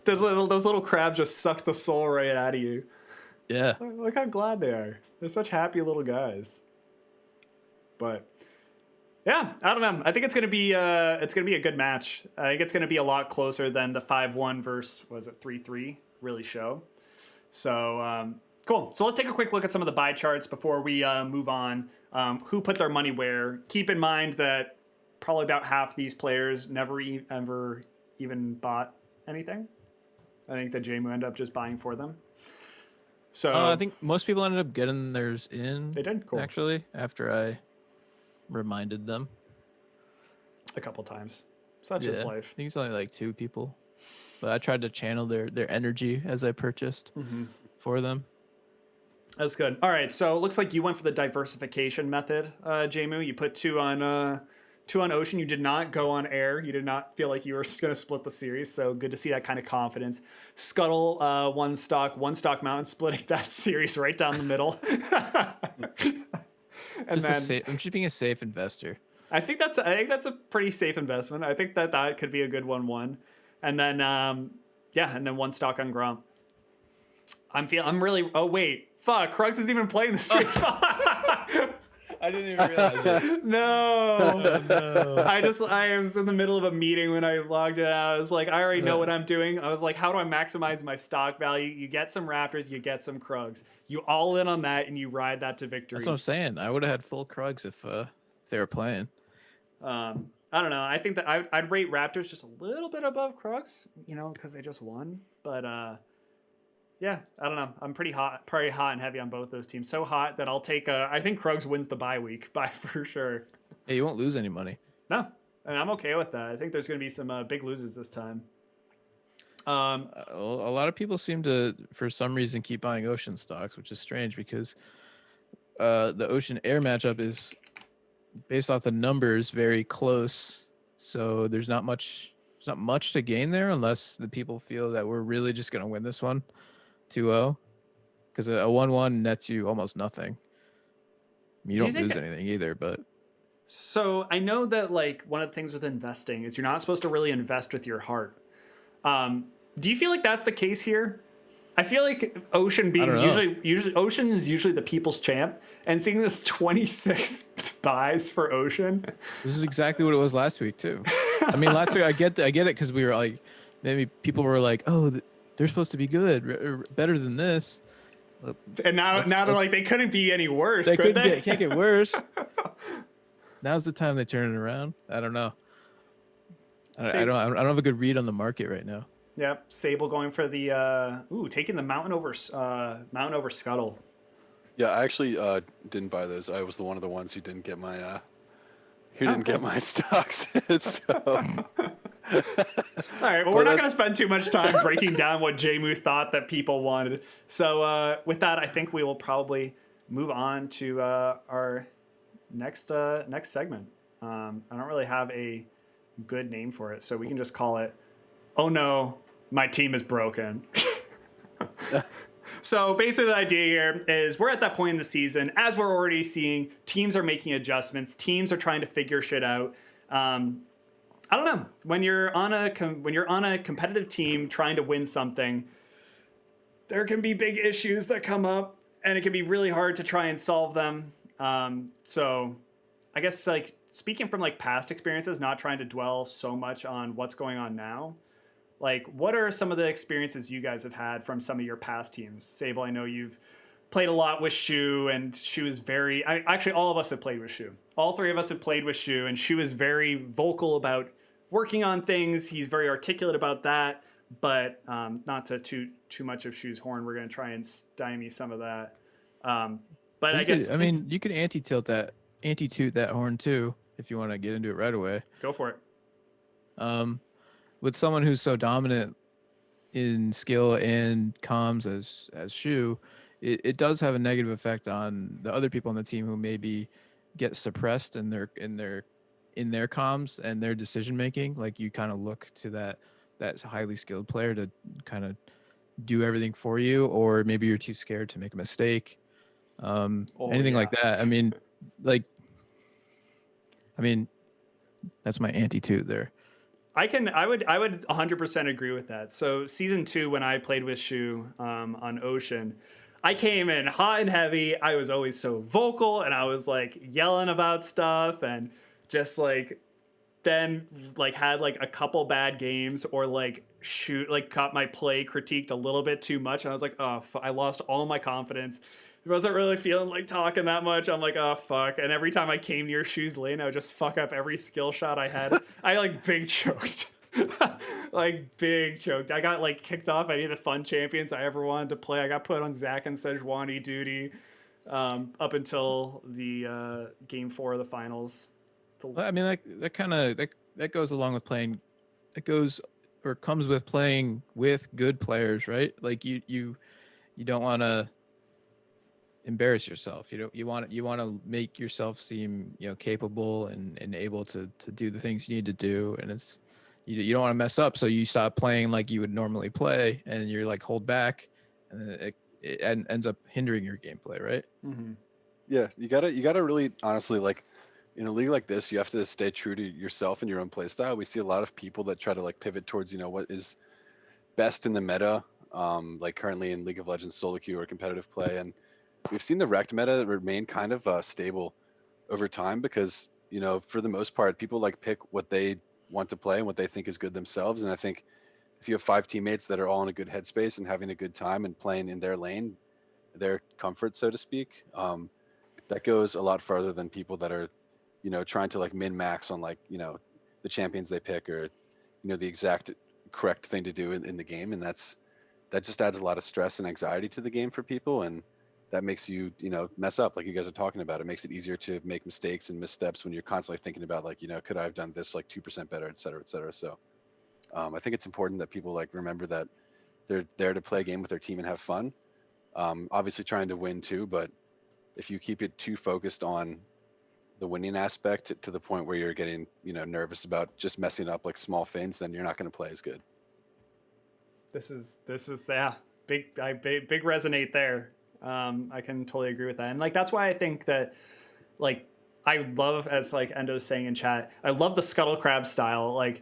Those little crabs just suck the soul right out of you. Yeah. Look how glad they are. They're such happy little guys. But yeah, I don't know. I think it's gonna be a good match. I think it's gonna be a lot closer than the 5-1 versus 3-3 really show. So cool. So let's take a quick look at some of the buy charts before we move on. Who put their money where? Keep in mind that probably about half these players never ever even bought anything. I think that JMU ended up just buying for them. So I think most people ended up getting theirs in. They did? Cool. Actually, after I reminded them a couple times. Such is life. I think it's only like 2 people, but I tried to channel their energy as I purchased for them. That's good. All right, so it looks like you went for the diversification method, JMU. You put 2 on Ocean. You did not go on Air. You did not feel like you were going to split the series, so good to see that kind of confidence. Scuttle, one stock Mountain, splitting that series right down the middle. I'm just being a safe investor. I think that's a pretty safe investment. I think that could be a good 1-1. And then and then 1 stock on Grump. I'm really fuck, Krugs isn't even playing this week. I didn't even realize it. No. No. I was in the middle of a meeting when I logged it out. I was like, I already know what I'm doing. I was like, how do I maximize my stock value? You get some Raptors, you get some Krugs. You all in on that and you ride that to victory. That's what I'm saying. I would have had full Krugs if they were playing. I don't know. I think that I'd rate Raptors just a little bit above Krugs, because they just won. But yeah, I don't know. I'm pretty hot and heavy on both those teams. So hot that I'll take I think Krugs wins the bye week for sure. Hey, you won't lose any money. No, and I'm okay with that. I think there's going to be some big losers this time. Um, A lot of people seem to, for some reason, keep buying Ocean stocks, which is strange because the Ocean Air matchup is based off the numbers very close. So there's not much to gain there unless the people feel that we're really just going to win this one 2-0 because a 1-1 nets you almost nothing. You do you don't think? lose anything either, but So I know that like one of the things with investing is you're not supposed to really invest with your heart. Do you feel like that's the case here? I feel like Ocean I don't being know. usually Ocean is usually the people's champ, and seeing this 26 buys for Ocean. This is exactly what it was last week too. I mean, last week I get it because we were like, maybe people were like, oh, they're supposed to be good, better than this. And now they're like they couldn't be any worse, They could couldn't they? can't get worse. Now's the time they turn it around. I don't know. I don't have a good read on the market right now. Yep, Sable going for the taking the mountain over Scuttle. Yeah, I actually didn't buy those. I was one of the ones who didn't get my Cool. stocks. So, All right, well, we're but not going to spend too much time breaking down what Jmu thought that people wanted. So with that, I think we will probably move on to our next segment. I don't really have a good name for it, so we can just call it, "Oh no, my team is broken." So basically, the idea here is we're at that point in the season, as we're already seeing, teams are making adjustments. Teams are trying to figure shit out. I don't know. When you're on a competitive team trying to win something, there can be big issues that come up, and it can be really hard to try and solve them. So, I guess like speaking from like past experiences, not trying to dwell so much on what's going on now. Like, what are some of the experiences you guys have had from some of your past teams? Sable, I know you've played a lot with Shu, and Shu is very. Actually, all of us have played with Shu. All three of us have played with Shu, and Shu is very vocal about working on things. He's very articulate about that, but not to toot too much of Shu's horn. We're going to try and stymie some of that. But I guess I mean, you could anti-toot that horn too, if you want to get into it right away. go for it. Um, with someone who's so dominant in skill and comms as Shu, it does have a negative effect on the other people on the team who maybe get suppressed in their comms and their decision making. Like you kind of look to that highly skilled player to kind of do everything for you, or maybe you're too scared to make a mistake. Anything like that. Like, I mean, that's my anti-toot there. I would 100% agree with that. So season 2, when I played with Shu on Ocean, I came in hot and heavy. I was always so vocal, and I was like yelling about stuff, and just like then like had like a couple bad games, or like got my play critiqued a little bit too much, and I was like, oh, I lost all my confidence. I wasn't really feeling like talking that much. I'm like, oh fuck. And every time I came near Shu's lane, I would just fuck up every skill shot I had. I like big choked. Like big choked. I got like kicked off any of the fun champions I ever wanted to play. I got put on Zac and Sejuani duty up until the game 4 of the finals. I mean, that kind of that goes along with playing. It goes or comes with playing with good players, right? Like you don't want to embarrass yourself. You want to make yourself seem capable and able to do the things you need to do, and it's you don't want to mess up, so you stop playing like you would normally play, and you're like hold back, and it ends up hindering your gameplay, right? Mm-hmm. yeah, you gotta really honestly like in a league like this, you have to stay true to yourself and your own play style. We see a lot of people that try to like pivot towards what is best in the meta, like currently in League of Legends solo queue or competitive play, and we've seen the Rekt meta remain kind of stable over time because for the most part people like pick what they want to play and what they think is good themselves. And I think if you have 5 teammates that are all in a good headspace and having a good time and playing in their lane, their comfort, so to speak, that goes a lot farther than people that are trying to like min max on like the champions they pick, or the exact correct thing to do in the game. And that just adds a lot of stress and anxiety to the game for people. And that makes you, mess up like you guys are talking about. It makes it easier to make mistakes and missteps when you're constantly thinking about like, could I have done this like 2% better, et cetera, et cetera. So I think it's important that people like remember that they're there to play a game with their team and have fun. Obviously trying to win too, but if you keep it too focused on the winning aspect to the point where you're getting, nervous about just messing up like small things, then you're not going to play as good. This is yeah, big resonate there. I can totally agree with that, and like that's why I think that like I love, as like Endo's saying in chat, I love the Scuttle Crab style. Like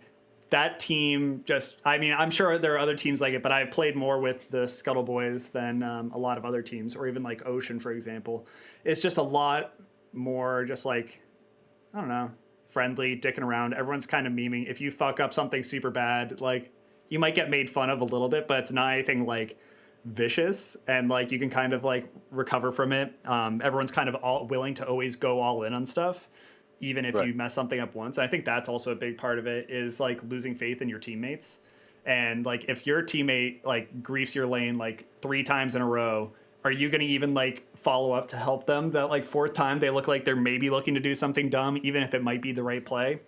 that team just, I mean, I'm sure there are other teams like it, but I've played more with the Scuttle Boys than a lot of other teams, or even like Ocean, for example. It's just a lot more just like, I don't know, friendly, dicking around. Everyone's kind of memeing. If you fuck up something super bad, like you might get made fun of a little bit, but it's not anything like vicious, and like you can kind of like recover from it. Everyone's kind of all willing to always go all in on stuff, even if Right. you mess something up once. And I think that's also a big part of it, is like losing faith in your teammates. And like if your teammate like griefs your lane like 3 times in a row, are you going to even like follow up to help them that like 4th time they look like they're maybe looking to do something dumb, even if it might be the right play?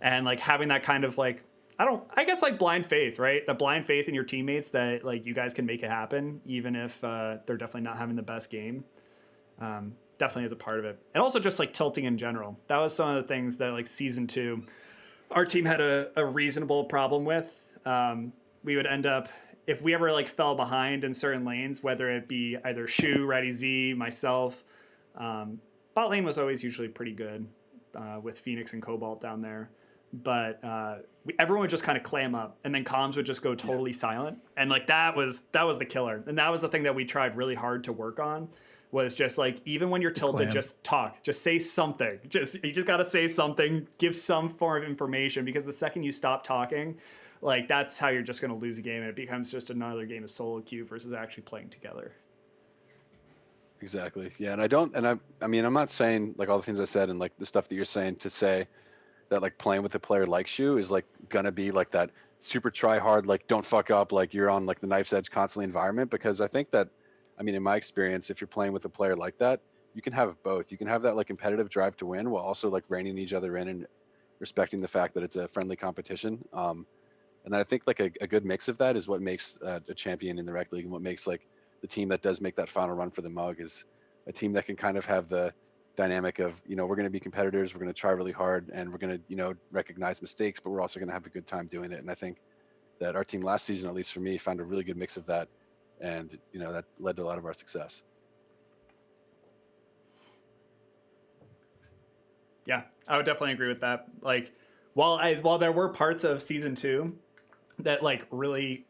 And like having that kind of like, I guess like blind faith, right? The blind faith in your teammates that like you guys can make it happen, even if they're definitely not having the best game. Definitely is a part of it. And also just like tilting in general. That was some of the things that like season 2, our team had a reasonable problem with. We would end up, if we ever like fell behind in certain lanes, whether it be either Shu, Ready Z, myself, bot lane was always usually pretty good with Phoenix and Cobalt down there. But everyone would just kind of clam up, and then comms would just go totally silent, and like that was the killer. And that was the thing that we tried really hard to work on, was just like, even when you're tilted, just talk, just say something. You just got to say something, give some form of information, because the second you stop talking, like that's how you're just going to lose a game, and it becomes just another game of solo queue versus actually playing together. Exactly. Yeah. I mean, I'm not saying like all the things I said and like the stuff that you're saying to say that like playing with a player like Shu is like gonna be like that super try hard, like don't fuck up, like you're on like the knife's edge constantly environment. Because I think that, I mean, in my experience, if you're playing with a player like that, you can have both. You can have that like competitive drive to win while also like reining each other in and respecting the fact that it's a friendly competition. And then I think like a good mix of that is what makes a champion in the Rekt League, and what makes like the team that does make that final run for the mug is a team that can kind of have the dynamic of, we're going to be competitors, we're going to try really hard, and we're going to, recognize mistakes, but we're also going to have a good time doing it. And I think that our team last season, at least for me, found a really good mix of that, and that led to a lot of our success. Yeah, I would definitely agree with that. Like, while there were parts of season 2 that like really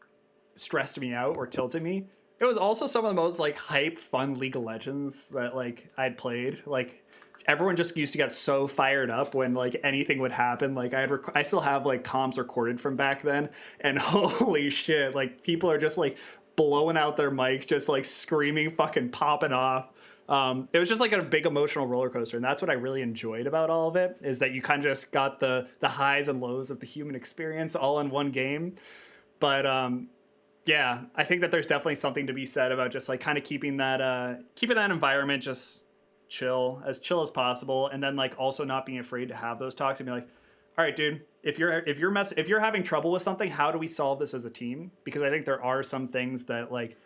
stressed me out or tilted me, it was also some of the most like hype, fun League of Legends that like I'd played. Like everyone just used to get so fired up when like anything would happen. Like I still have like comms recorded from back then, and holy shit, like people are just like blowing out their mics, just like screaming, fucking popping off. It was just like a big emotional roller coaster, and that's what I really enjoyed about all of it, is that you kind of just got the highs and lows of the human experience all in one game. But yeah, I think that there's definitely something to be said about just like kind of keeping that environment just chill as possible, and then like also not being afraid to have those talks and be like, all right, dude, if you're having trouble with something, how do we solve this as a team? Because I think there are some things that like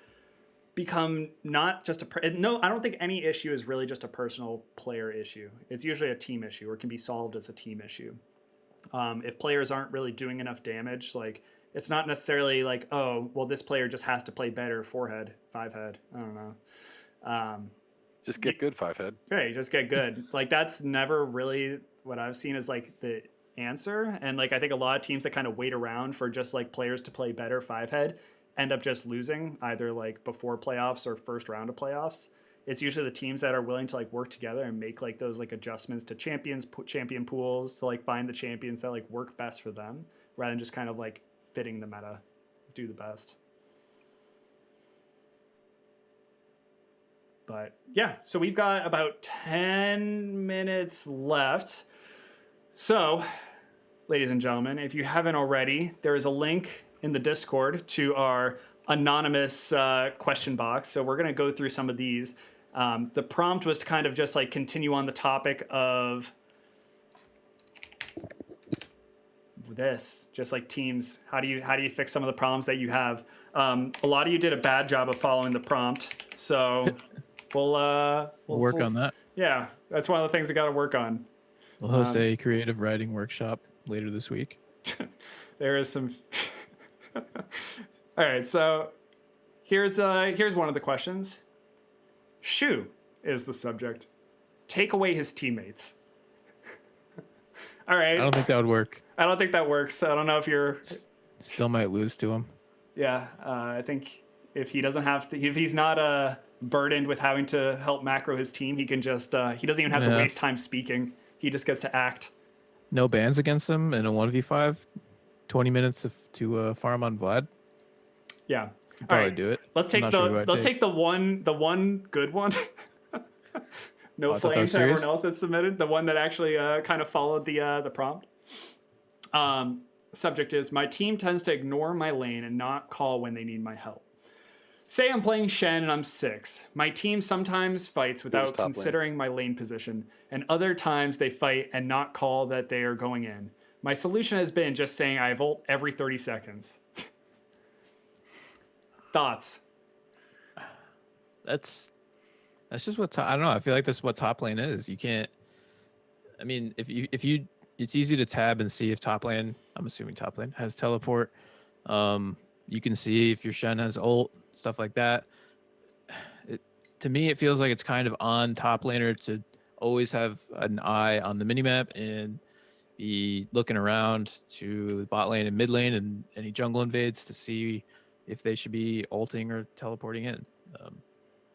become not just no, I don't think any issue is really just a personal player issue. It's usually a team issue, or can be solved as a team issue. If players aren't really doing enough damage, like it's not necessarily like, oh, well, this player just has to play better 4-head, 5-head. I don't know. Just get good 5-head. Right, just get good. Like that's never really what I've seen as like the answer. And like I think a lot of teams that kind of wait around for just like players to play better 5-head end up just losing, either like before playoffs or first round of playoffs. It's usually the teams that are willing to like work together and make like those like adjustments to champion pools to like find the champions that like work best for them, rather than just kind of like fitting the meta, do the best. But yeah, so we've got about 10 minutes left. So, ladies and gentlemen, if you haven't already, there is a link in the Discord to our anonymous question box. So we're going to go through some of these. The prompt was to kind of just like continue on the topic of this, just like teams. How do you fix some of the problems that you have? A lot of you did a bad job of following the prompt, so we'll Work on that. Yeah, that's one of the things I got to work on. We'll host a creative writing workshop later this week. There is some. All right, so here's one of the questions. Shu is the subject. Take away his teammates. All right. I don't think that would work. I don't think that works. I don't know if you're. Still might lose to him. Yeah, I think if he doesn't have to, if he's not burdened with having to help macro his team, he can just he doesn't even have to waste time speaking. He just gets to act. No bans against him in a 1v5. 20 minutes to farm on Vlad. Yeah, probably do it. Let's take the one good one. No flame to everyone else that submitted. The one that actually kind of followed the prompt. Subject is, my team tends to ignore my lane and not call when they need my help. Say I'm playing Shen and I'm 6. My team sometimes fights without considering my lane position, and other times they fight and not call that they are going in. My solution has been just saying I have ult every 30 seconds. Thoughts? That's just what I don't know. I feel like that's what top lane is. You can't. I mean, if you, it's easy to tab and see if top lane. I'm assuming top lane has teleport. You can see if your Shen has ult, stuff like that. To me, it feels like it's kind of on top laner to always have an eye on the minimap and be looking around to the bot lane and mid lane and any jungle invades to see if they should be ulting or teleporting in.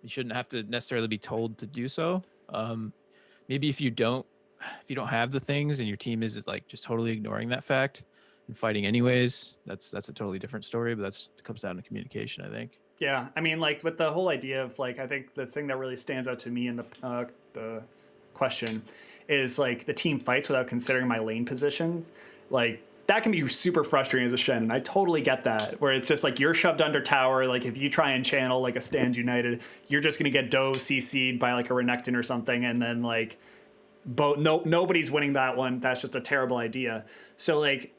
You shouldn't have to necessarily be told to do so. Maybe if you don't have the things and your team is like just totally ignoring that fact and fighting anyways, that's a totally different story. But it comes down to communication, I think. Yeah, I mean, like with the whole idea of like, I think the thing that really stands out to me in the question is like the team fights without considering my lane positions. Like that can be super frustrating as a Shen, and I totally get that. Where it's just like you're shoved under tower. Like if you try and channel like a Stand United, you're just gonna get dove CC'd by like a Renekton or something, and then like nobody's winning that one. That's just a terrible idea. So like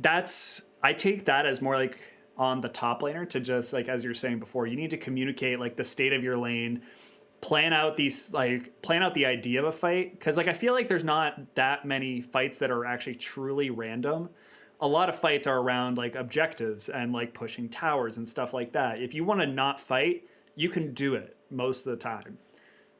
I take that as more like on the top laner to just like, as you're saying before, you need to communicate like the state of your lane, plan out the idea of a fight, because like I feel like there's not that many fights that are actually truly random. A lot of fights are around like objectives and like pushing towers and stuff like that. If you want to not fight, you can do it most of the time.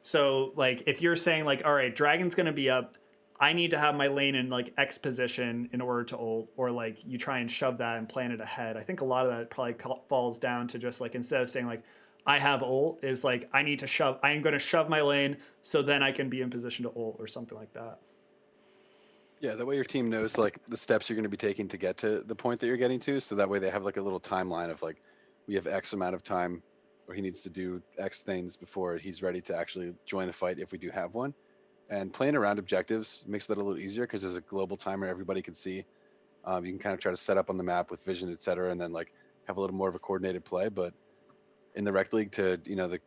So like if you're saying like, all right, dragon's gonna be up, I need to have my lane in like X position in order to ult, or like you try and shove that and plan it ahead. I think a lot of that probably falls down to just like, instead of saying like I have ult, is like I'm going to shove my lane so then I can be in position to ult or something like that. Yeah, that way your team knows like the steps you're going to be taking to get to the point that you're getting to. So that way they have like a little timeline of like, we have X amount of time where he needs to do X things before he's ready to actually join a fight if we do have one. And playing around objectives makes that a little easier because there's a global timer everybody can see. You can kind of try to set up on the map with vision, etc., and then like have a little more of a coordinated play. But in the Rekt League, to the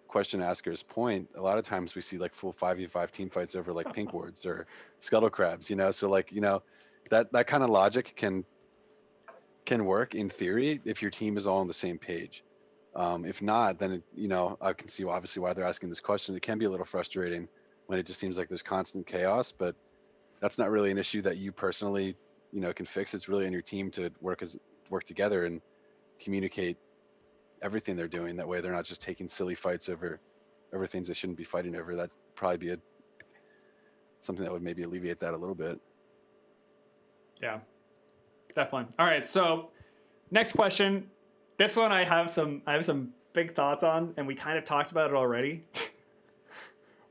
question asker's point, a lot of times we see like full 5v5 team fights over like pink wards or scuttle crabs. So like that kind of logic can work in theory if your team is all on the same page. If not, then I can see obviously why they're asking this question. It can be a little frustrating when it just seems like there's constant chaos, but that's not really an issue that you personally, can fix. It's really on your team to work together and communicate everything they're doing. That way they're not just taking silly fights over things they shouldn't be fighting over. That'd probably be something that would maybe alleviate that a little bit. Yeah, definitely. All right, so next question. This one I have some big thoughts on, and we kind of talked about it already.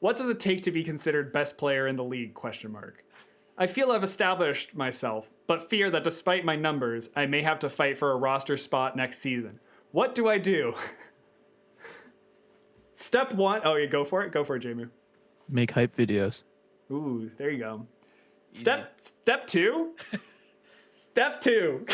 What does it take to be considered best player in the league? ? I feel I've established myself, but fear that despite my numbers, I may have to fight for a roster spot next season. What do I do? Step 1. Oh, yeah, go for it. Go for it, Jamie. Make hype videos. Ooh, there you go. Step 2. Step 2.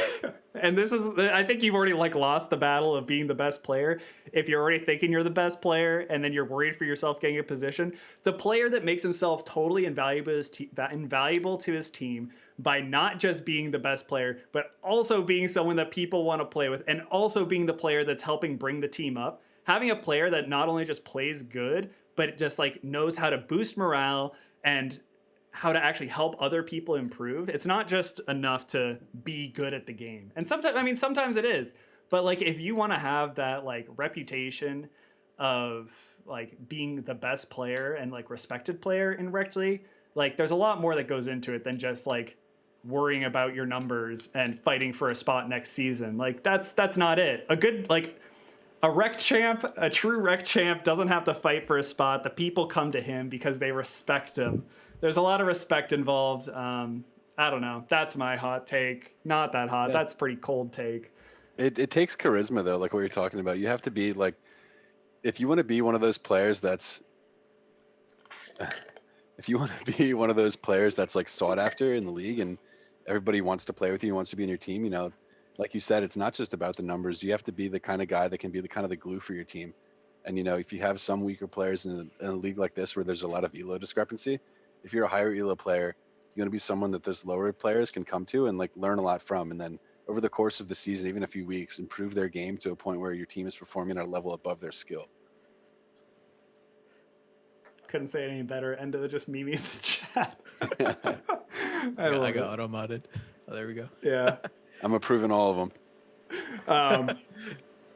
And this is, I think you've already like lost the battle of being the best player. If you're already thinking you're the best player and then you're worried for yourself getting a position, the player that makes himself totally invaluable to his team by not just being the best player, but also being someone that people want to play with, and also being the player that's helping bring the team up. Having a player that not only just plays good, but just like knows how to boost morale and how to actually help other people improve. It's not just enough to be good at the game. And sometimes, I mean, sometimes it is, but like if you want to have that like reputation of like being the best player and like respected player in Rekt League, like there's a lot more that goes into it than just like worrying about your numbers and fighting for a spot next season. Like that's not it. A good like a Rekt champ, a true Rekt champ doesn't have to fight for a spot. The people come to him because they respect him. There's a lot of respect involved. I don't know. That's my hot take. Not that hot. Yeah. That's a pretty cold take. It takes charisma though, like what you're talking about. You have to be like, if you want to be one of those players that's, if you want to be one of those players that's like sought after in the league and everybody wants to play with you, wants to be in your team, you know, like you said, it's not just about the numbers. You have to be the kind of guy that can be the kind of the glue for your team. And you know, if you have some weaker players in a league like this where there's a lot of elo discrepancy, if you're a higher elo player, you're going to be someone that those lower players can come to and like learn a lot from. And then over the course of the season, even a few weeks, improve their game to a point where your team is performing at a level above their skill. Couldn't say it any better. End of just meme in the chat. I got auto-modded. Oh, there we go. Yeah. I'm approving all of them.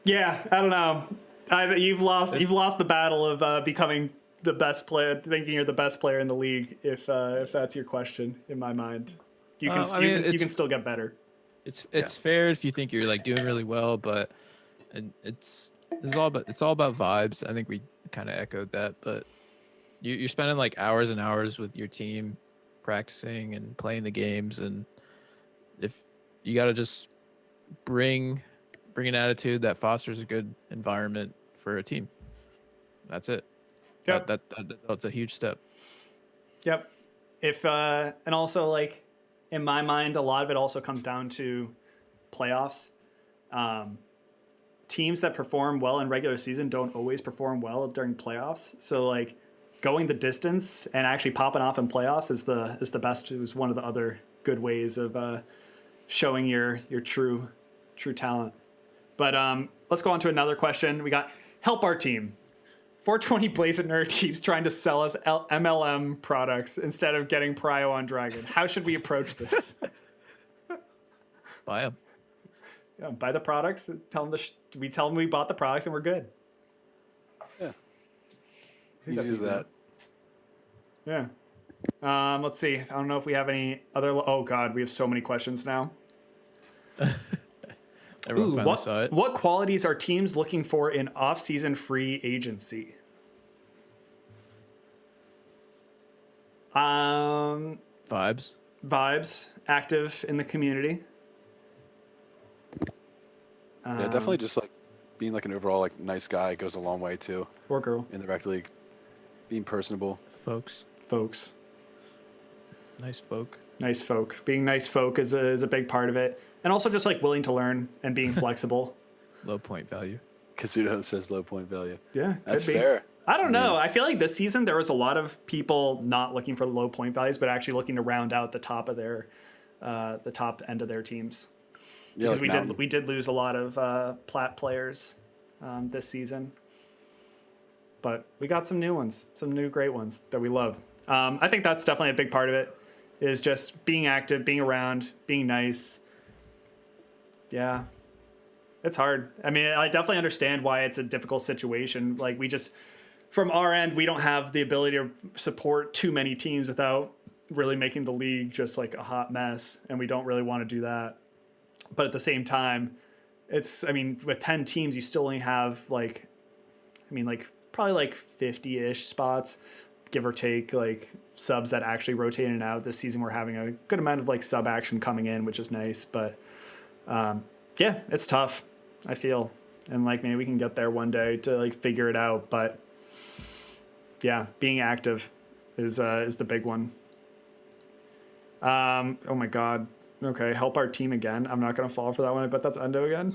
Yeah, I don't know. You've lost the battle of becoming the best player, thinking you're the best player in the league. If that's your question, in my mind, you can still get better. It's fair if you think you're like doing really well, but it's all about vibes. I think we kind of echoed that, but you're spending like hours and hours with your team, practicing and playing the games, and if you got to just bring an attitude that fosters a good environment for a team. That's it. Yep. That's a huge step. Yep. If and also like in my mind, a lot of it also comes down to playoffs. Teams that perform well in regular season don't always perform well during playoffs. So like going the distance and actually popping off in playoffs is the best. It was one of the other good ways of showing your true talent. But let's go on to another question. We got help our team. 420 Blazing Nerd keeps trying to sell us MLM products instead of getting Prio on Dragon. How should we approach this? Buy them. Yeah, buy the products. Tell them we tell them we bought the products and we're good. Yeah. Easy Easy as that. Yeah. Let's see. I don't know if we have any other. Oh God, we have so many questions now. Everyone finally saw it. What qualities are teams looking for in off-season free agency? Vibes. Active in the community. Yeah, definitely just like being like an overall like nice guy goes a long way too. Or girl. In the Rekt League. Being personable. Folks. Nice folk. Being nice folk is a big part of it. And also just like willing to learn and being flexible. Low point value. Kazuto says low point value. Yeah, that's fair. I don't know. I feel like this season there was a lot of people not looking for low point values, but actually looking to round out the top of their, the top end of their teams. Yeah, because like we did lose a lot of plat players this season, but we got some new ones, some new great ones that we love. I think that's definitely a big part of it. Is just being active, being around, being nice. Yeah. It's hard. I mean, I definitely understand why it's a difficult situation. Like from our end, we don't have the ability to support too many teams without really making the league just like a hot mess. And we don't really want to do that. But at the same time, with 10 teams, you still only have probably like 50-ish spots, give or take, like subs that actually rotate in and out. This season we're having a good amount of like sub action coming in, which is nice, but yeah, it's tough, I feel, and like maybe we can get there one day to like figure it out, but yeah, being active is the big one. Oh my god, Okay, help our team again. I'm not gonna fall for that one. I bet that's Endo again.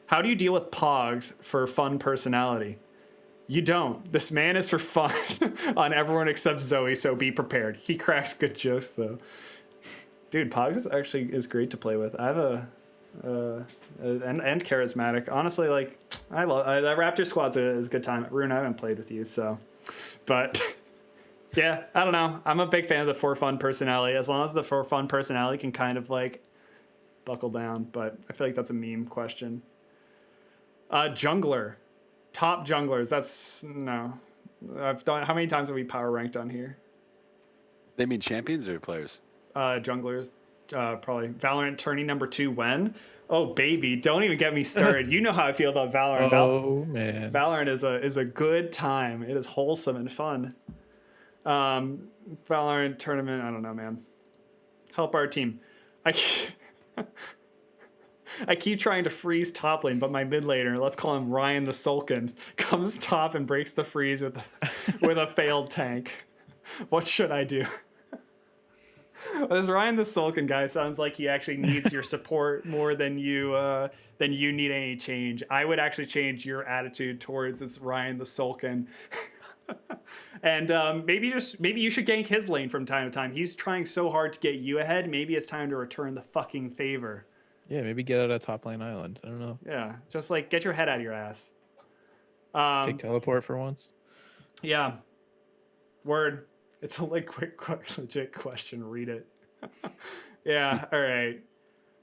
How do you deal with Pogs for fun personality? You don't. This man is for fun on everyone except Zoe, so be prepared. He cracks good jokes though. Dude, Pogs is great to play with. I have and charismatic. Honestly, like I love the Raptor squad's is a good time. Rune, I haven't played with you, so but yeah, I don't know. I'm a big fan of the for fun personality. As long as the for fun personality can kind of like buckle down, but I feel like that's a meme question. Jungler. Top junglers. That's no. I've done. How many times have we power ranked on here? They mean champions or players? Junglers. Probably Valorant tourney number 2 when? Oh baby, don't even get me started. You know how I feel about Valorant. Oh man. Valorant is a good time. It is wholesome and fun. Valorant tournament. I don't know, man. Help our team. I keep trying to freeze top lane, but my mid laner, let's call him Ryan the Sulkin, comes top and breaks the freeze with a failed tank. What should I do? This Ryan the Sulkin guy sounds like he actually needs your support more than you need any change. I would actually change your attitude towards this Ryan the Sulkin. And maybe you should gank his lane from time to time. He's trying so hard to get you ahead. Maybe it's time to return the fucking favor. Yeah, maybe get out of top lane island. I don't know. Yeah, just like get your head out of your ass. Take teleport for once. Yeah. Word. It's a legit question. Read it. Yeah. All right.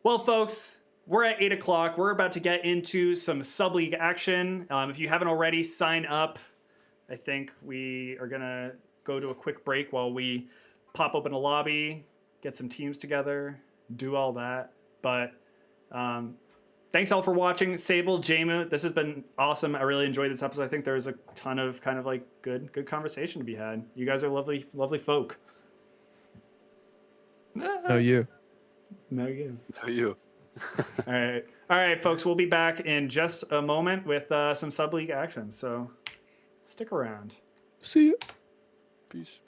Well, folks, we're at 8 o'clock. We're about to get into some sub league action. If you haven't already, sign up. I think we are gonna go to a quick break while we pop open a lobby, get some teams together, do all that. But thanks all for watching. Sable, Jamu, this has been awesome. I really enjoyed this episode. I think there's a ton of kind of like good conversation to be had. You guys are lovely folk. No, you. No, you. No, you. All right, folks. We'll be back in just a moment with some sub league action. So stick around. See you. Peace.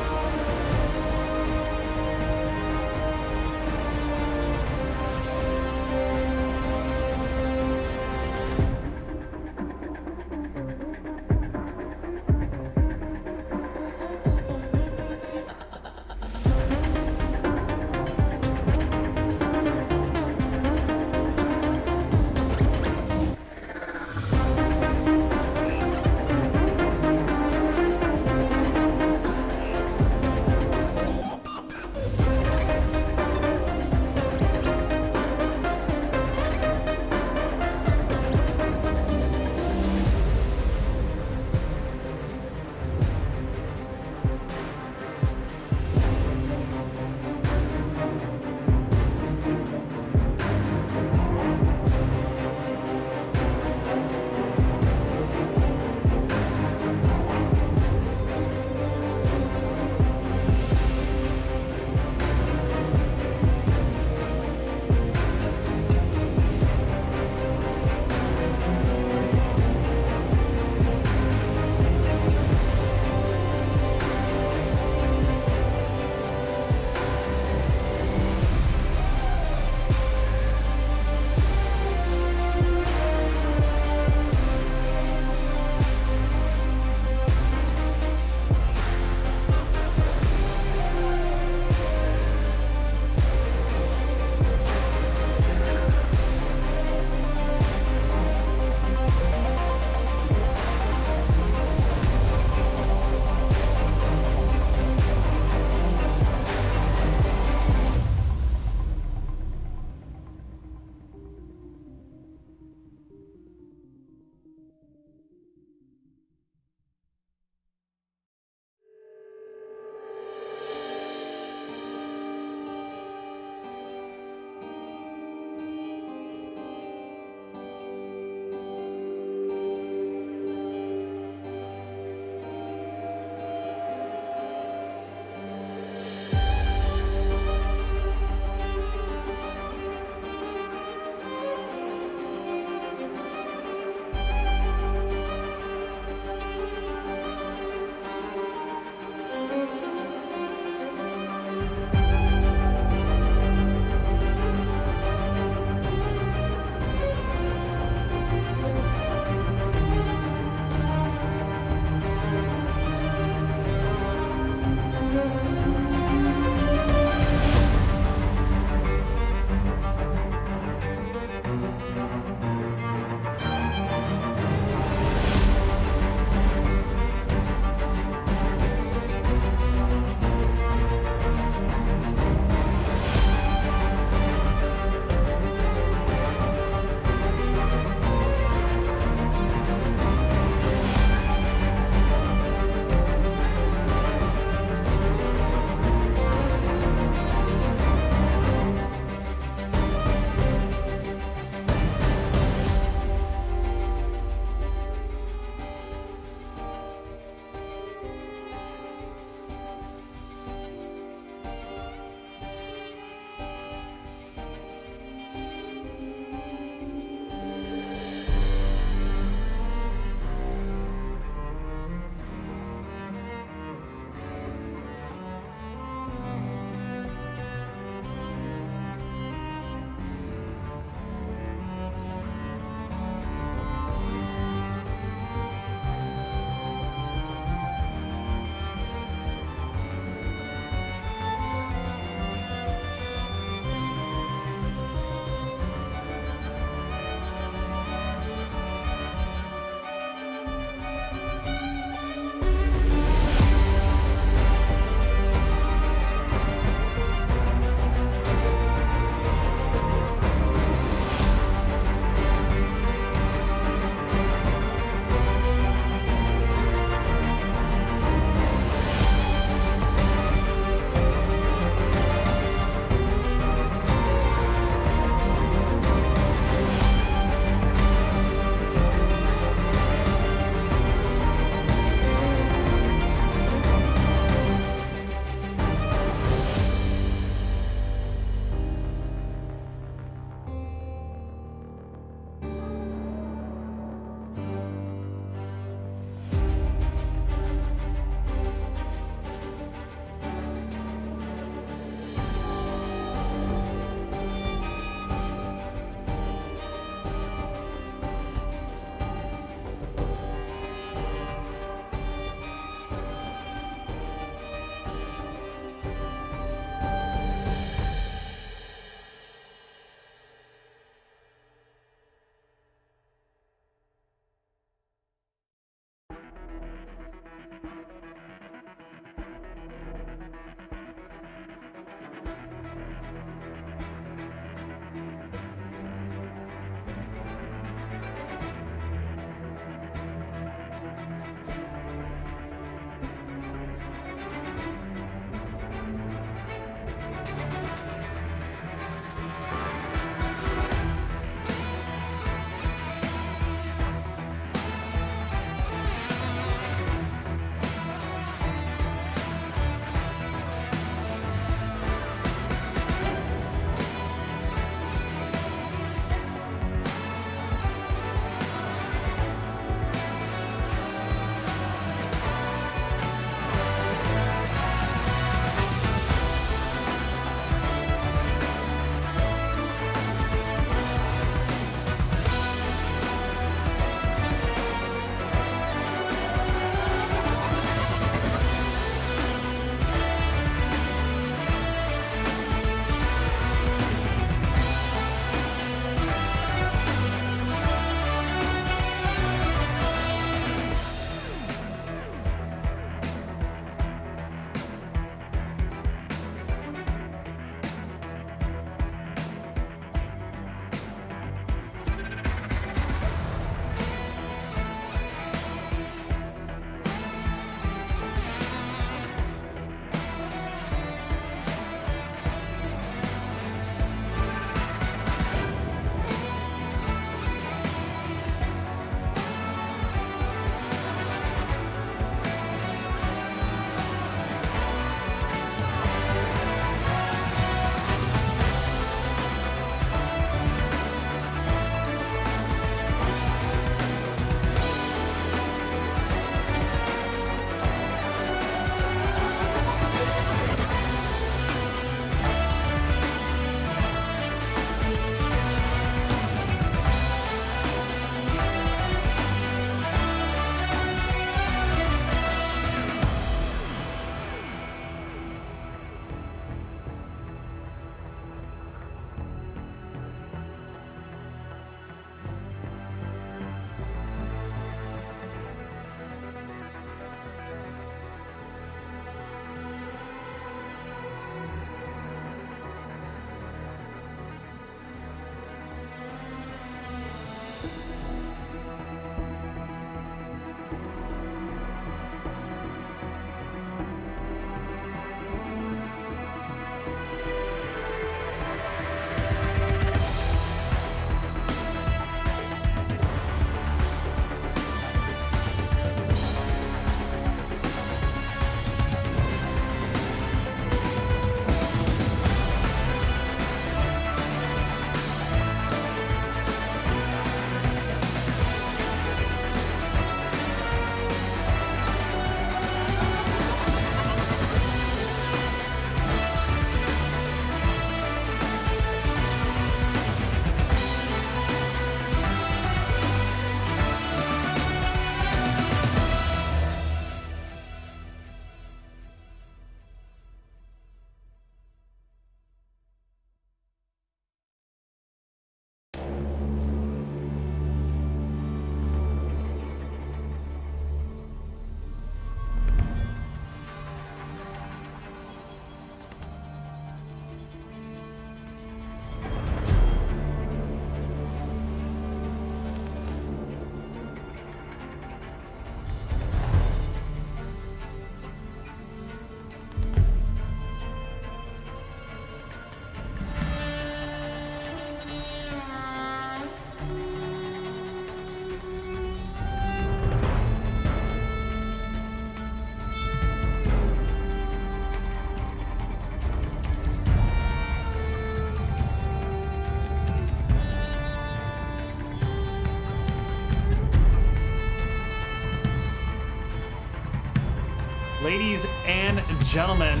Ladies and gentlemen,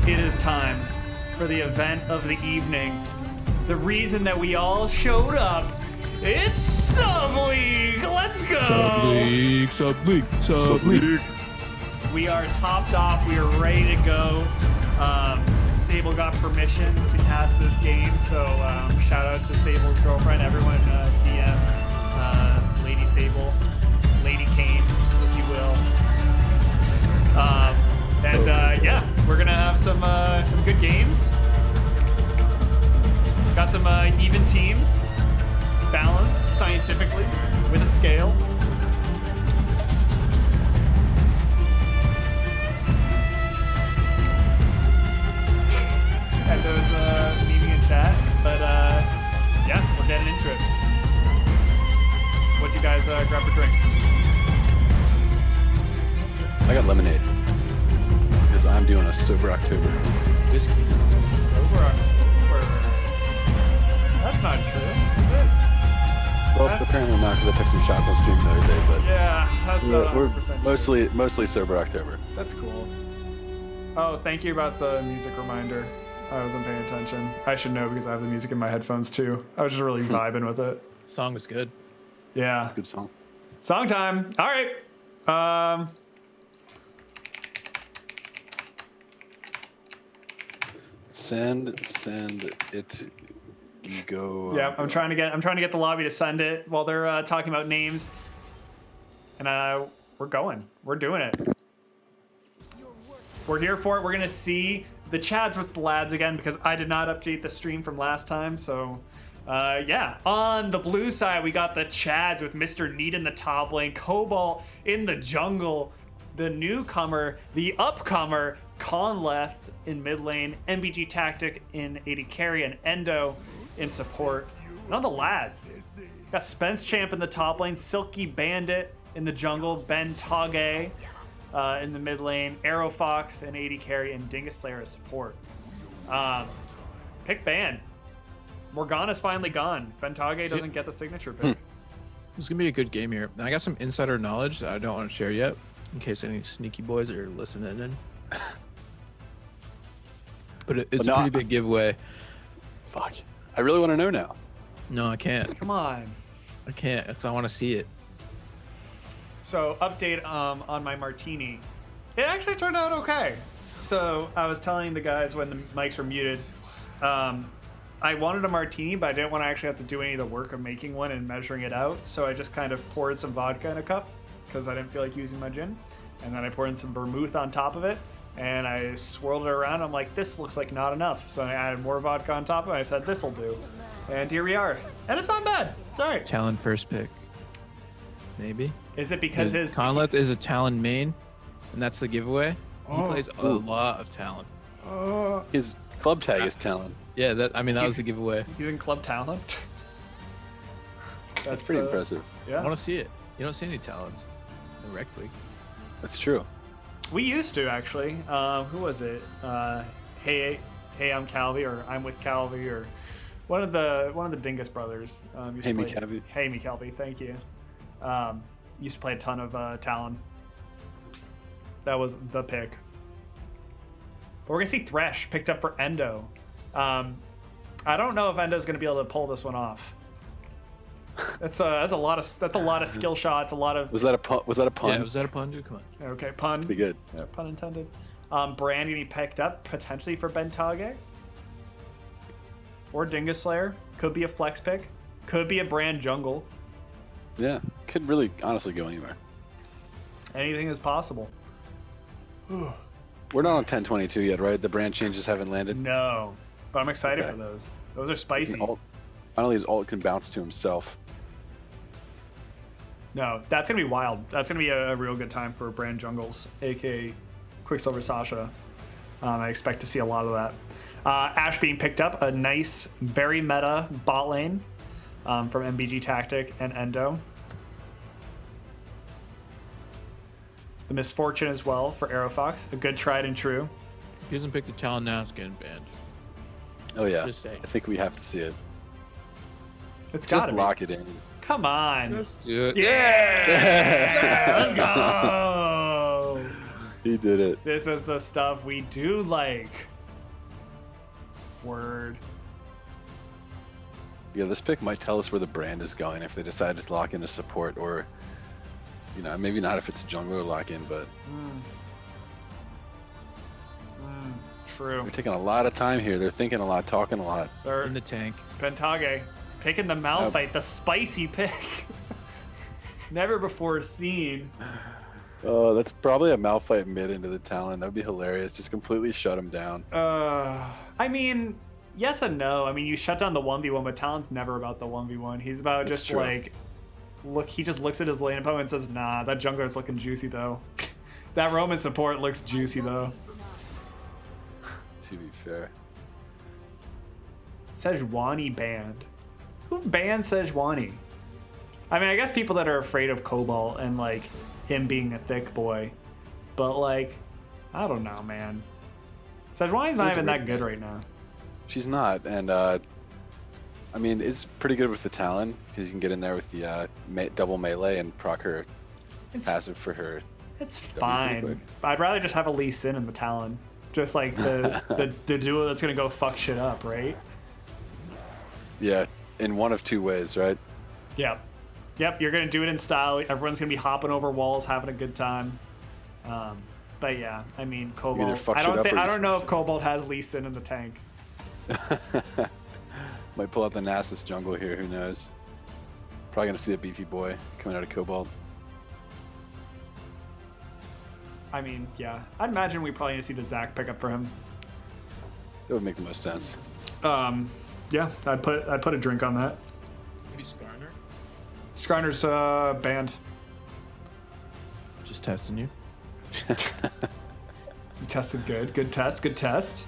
it is time for the event of the evening. The reason that we all showed up. It's Sub League. Let's go. Sub League. We are topped off. We are ready to go. Sable got permission to cast this game, so shout out to Sable's girlfriend. Everyone DM Lady Sable, Lady Kane, if you will. Yeah, we're gonna have some good games. Got some even teams, balanced scientifically with a scale. And those meeting in chat, but yeah, we're getting into it. What'd you guys grab for drinks? I got lemonade because I'm doing a sober October. Whiskey. Sober October. That's not true, is it? Well, That's- apparently not because I took some shots on stream the other day, but Yeah, that's not we're 100% true. mostly sober October. That's cool. Oh, thank you about the music reminder. I wasn't paying attention. I should know because I have the music in my headphones too. I was just really vibing with it. Song was good. Yeah. Good song. Song time. All right. Send it. Go. Yeah, I'm trying to get the lobby to send it while they're talking about names. And we're going. We're doing it. We're here for it. We're gonna see the Chads with the lads again because I did not update the stream from last time. So yeah, on the blue side we got the Chads with Mr. Neat in the top lane, Cobalt in the jungle, the newcomer, the upcomer, Conleth in mid lane, MBG Tactic in AD carry, and Endo in support. And on the lads, got Spence Champ in the top lane, Silky Bandit in the jungle, Ben Tage in the mid lane, Arrow Fox and AD carry, and Dingus Slayer as support. Pick ban. Morgana's finally gone. Ben Tage doesn't get the signature pick. This is gonna be a good game here. And I got some insider knowledge that I don't want to share yet, in case any sneaky boys are listening in. But it's a pretty big giveaway. Fuck. I really want to know now. No, I can't. Come on. I can't because I want to see it. So update on my martini. It actually turned out okay. So I was telling the guys when the mics were muted, I wanted a martini, but I didn't want to actually have to do any of the work of making one and measuring it out. So I just kind of poured some vodka in a cup because I didn't feel like using my gin. And then I poured in some vermouth on top of it. And I swirled it around. I'm like, this looks like not enough. So I added more vodka on top of it. I said, this'll do. And here we are. And it's not bad. It's all right. Talon first pick. Maybe. Is it because his... Conleth is a Talon main, and that's the giveaway. He Oh. plays a lot of Talon. His club tag is Talon. Yeah, that was the giveaway. He's in Club Talent. That's pretty impressive. Yeah. I want to see it. You don't see any Talons in Rekt League. That's true. We used to actually. Who was it? Hey, I'm Calvi, or I'm with Calvi, or one of the Dingus brothers. Used to Hey, me play- Calvi. Hey, me Calvi. Thank you. Used to play a ton of Talon. That was the pick. But we're gonna see Thresh picked up for Endo. I don't know if Endo's gonna be able to pull this one off. That's a lot of skill shots. A lot of Was that a pun? Yeah, was that a pun, dude? Come on. okay pun. Be good. Yeah, pun intended. Brand gonna be picked up potentially for Ben Tage. Or Dingus Slayer. Could be a flex pick. Could be a Brand jungle. Yeah, could really honestly go anywhere. Anything is possible. We're not on 1022 yet, right? The brand changes haven't landed. No. But I'm excited Okay. for those. Those are spicy. Finally, his ult can bounce to himself. No, that's gonna be wild. That's gonna be a real good time for Brand jungles, aka Quicksilver Sasha. I expect to see a lot of that. Ashe being picked up, a nice, very meta bot lane from MBG Tactic and Endo. The Misfortune as well for Arrow Fox, a good tried and true. If he doesn't pick the Talon now, it's getting banned. Oh yeah, Just saying. I think we have to see it. It's Just gotta lock be. it in. Come on. Let's do it. Yeah! Let's go! He did it. This is the stuff we do like. Word. Yeah, this pick might tell us where the brand is going if they decide to lock into support, or, you know, maybe not if it's a jungler lock in, but True. they're taking a lot of time here. They're thinking a lot, talking a lot. They're In the tank. Pentage picking the Malphite, the spicy pick. Never before seen. Oh, that's probably a Malphite mid into the Talon. That would be hilarious. Just completely shut him down. I mean, yes and no. I mean, you shut down the 1v1, but Talon's never about the 1v1. He's about That's just true. like, look, he just looks at his lane opponent and says, nah, that jungler's looking juicy though. That Roman support looks juicy though. To be fair. Sejuani banned. Who banned Sejuani? I mean, I guess people that are afraid of Cobalt and like him being a thick boy, but like, I don't know, man. Sejuani's not He's a even that weird good man. right now. She's not, and I mean, it's pretty good with the Talon because you can get in there with the double melee and proc her It's passive for her. It's pretty fine. quick. I'd rather just have a Lee Sin in the Talon. Just like the duo that's gonna go fuck shit up, right? Yeah, in one of two ways, right? Yep. Yep, you're gonna do it in style. Everyone's gonna be hopping over walls, having a good time. But yeah, I mean Cobalt. fuck I shit don't up think or I you don't know if Cobalt has Lee Sin in the tank. Might pull out the Nasus jungle here, who knows? Probably gonna see a beefy boy coming out of Cobalt. I mean, yeah. I'd imagine we probably need to see the Zac pickup for him. That would make the most sense. Yeah, I'd put a drink on that. Maybe Skarner? Skarner's banned. Just testing you. You tested good. Good test. Good test.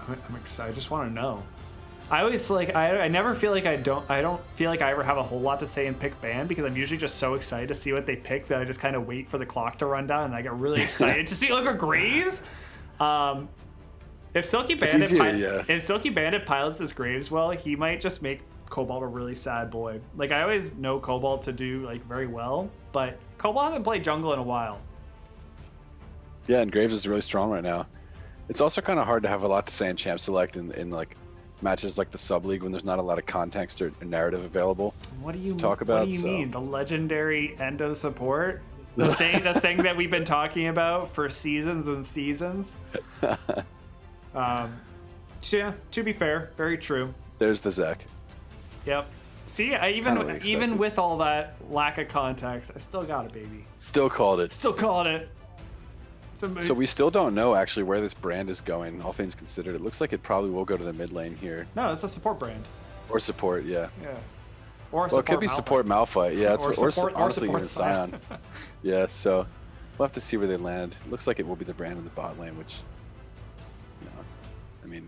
I'm excited. I just want to know. I always like. I never feel like I don't feel like I ever have a whole lot to say in pick ban because I'm usually just so excited to see what they pick that I just kind of wait for the clock to run down and I get really excited to see. Look at Graves. If Silky Bandit if Silky Bandit pilots this Graves well, he might just make Cobalt a really sad boy. Like I always know Cobalt to do like very well, but Cobalt hasn't played jungle in a while. Yeah, and Graves is really strong right now. It's also kind of hard to have a lot to say in champ select in like matches like the sub league when there's not a lot of context or narrative available. What do you talk about, What do you so- mean? The legendary endo support? The thing that we've been talking about for seasons and seasons. Yeah, to be fair, very true. There's the Zek. Yep. See, I Kinda even expected. with all that lack of context, I still got it, baby. Still called it. Still called it. So we still don't know actually where this brand is going, all things considered. It looks like it probably will go to the mid lane here. No, it's a support brand. Or support, yeah. Yeah. Or Well, it could be Malphite. support Malphite. Yeah, that's Or or support- or honestly support even Scion. Yeah, so we'll have to see where they land. It looks like it will be the brand in the bot lane, which, you know, I mean,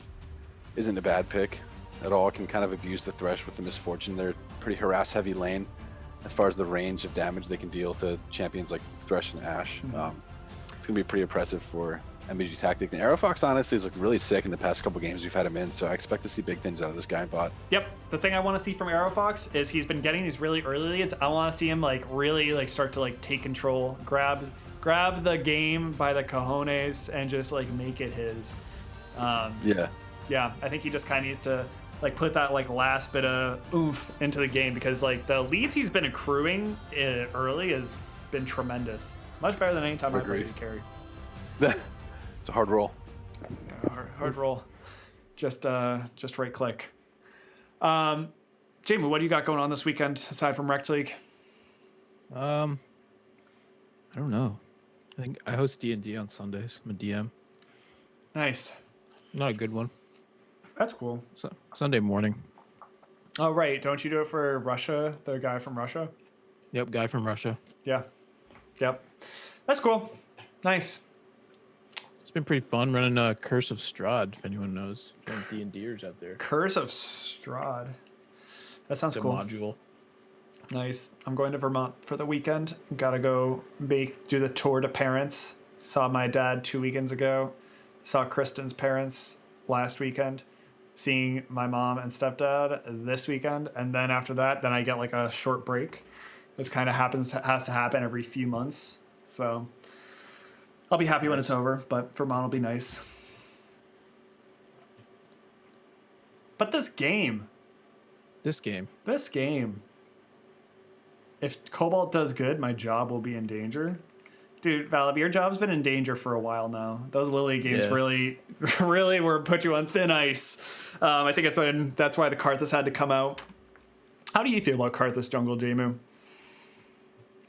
isn't a bad pick at all. Can kind of abuse the Thresh with the Misfortune. They're pretty harass-heavy lane as far as the range of damage they can deal to champions like Thresh and Ashe. It's going to be pretty impressive for MBG Tactic. And Aerofox honestly has looked really sick in the past couple games we've had him in, so I expect to see big things out of this guy in bot. Yep. The thing I want to see from Aerofox is he's been getting these really early leads. I want to see him like really like start to like take control, grab the game by the cojones, and just like make it his. Yeah. Yeah, I think he just kind of needs to like put that like last bit of oomph into the game because like the leads he's been accruing early has been tremendous. Much better than any time I played his carry. It's a hard roll. Hard roll. Just right click. Jamie, what do you got going on this weekend aside from Rekt League? I don't know. I think I host D&D on Sundays. I'm a DM. Nice. Not a good one. That's cool. So, Sunday morning. Oh, right. Don't you do it for Russia, the guy from Russia? Yep, guy from Russia. Yeah. Yep. That's cool. Nice. It's been pretty fun running Curse of Strahd, if anyone knows. Any D&Ders out there. Curse of Strahd. That sounds It's a cool. module. Nice. I'm going to Vermont for the weekend. Gotta go do the tour to parents. Saw my dad 2 weekends ago. Saw Kristen's parents last weekend. Seeing my mom and stepdad this weekend. And then after that, then I get like a short break. This kind of has to happen every few months. So I'll be happy when it's over, but Vermont will be nice. But this game. If Cobalt does good, my job will be in danger. Dude, Valib, your job's been in danger for a while now. Those Lily games really were put you on thin ice. I think that's why the Karthus had to come out. How do you feel about Karthus jungle, Jmu?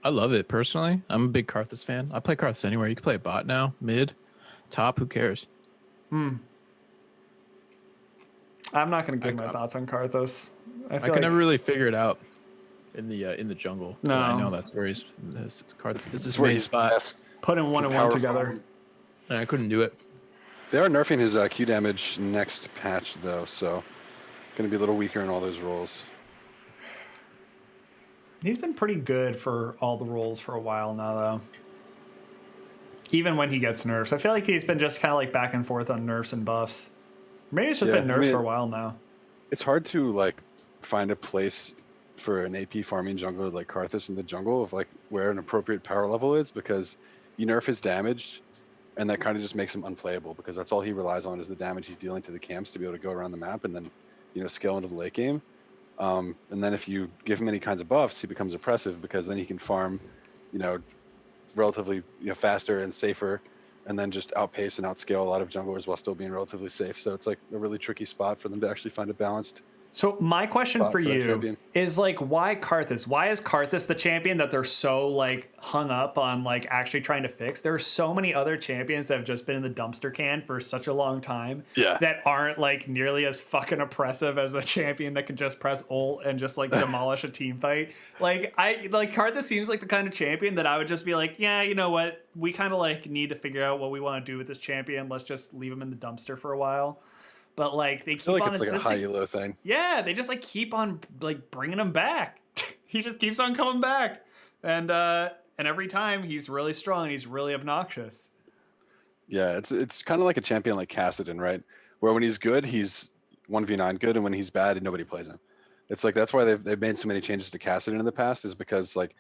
I love it personally. I'm a big Karthus fan. I play Karthus anywhere. You can play bot now, mid, top. Who cares? I'm not going to give my thoughts on Karthus. I can never really figure it out in the jungle. No. But I know that's where he's Karthus. This is where main he's spot. best. Putting one and one together. And I couldn't do it. They are nerfing his Q damage next patch though, so going to be a little weaker in all those roles. He's been pretty good for all the roles for a while now, though. Even when he gets nerfs. I feel like he's been just kind of like back and forth on nerfs and buffs. Maybe it's just been nerfs for a while now. It's hard to like find a place for an AP farming jungler like Karthus in the jungle of like where an appropriate power level is, because you nerf his damage and that kind of just makes him unplayable, because that's all he relies on is the damage he's dealing to the camps to be able to go around the map and then, you know, scale into the late game. And then if you give him any kinds of buffs, he becomes oppressive, because then he can farm, you know, relatively, you know, faster and safer, and then just outpace and outscale a lot of junglers while still being relatively safe. So it's like a really tricky spot for them to actually find a balanced. So my question for you is like, why Karthus? Why is Karthus the champion that they're so like hung up on like actually trying to fix? There are so many other champions that have just been in the dumpster can for such a long time that aren't like nearly as fucking oppressive as a champion that can just press ult and just like demolish a team fight. Like Karthus seems like the kind of champion that I would just be like, yeah, you know what? We kind of like need to figure out what we want to do with this champion. Let's just leave him in the dumpster for a while. But like they keep on insisting. It's like a high elo thing. Yeah, they just like keep on like bringing him back. He just keeps on coming back, and every time he's really strong and he's really obnoxious. Yeah, it's kind of like a champion like Kassadin, right? Where when he's good, he's 1v9 good, and when he's bad, nobody plays him. It's like that's why they've made so many changes to Kassadin in the past, is because like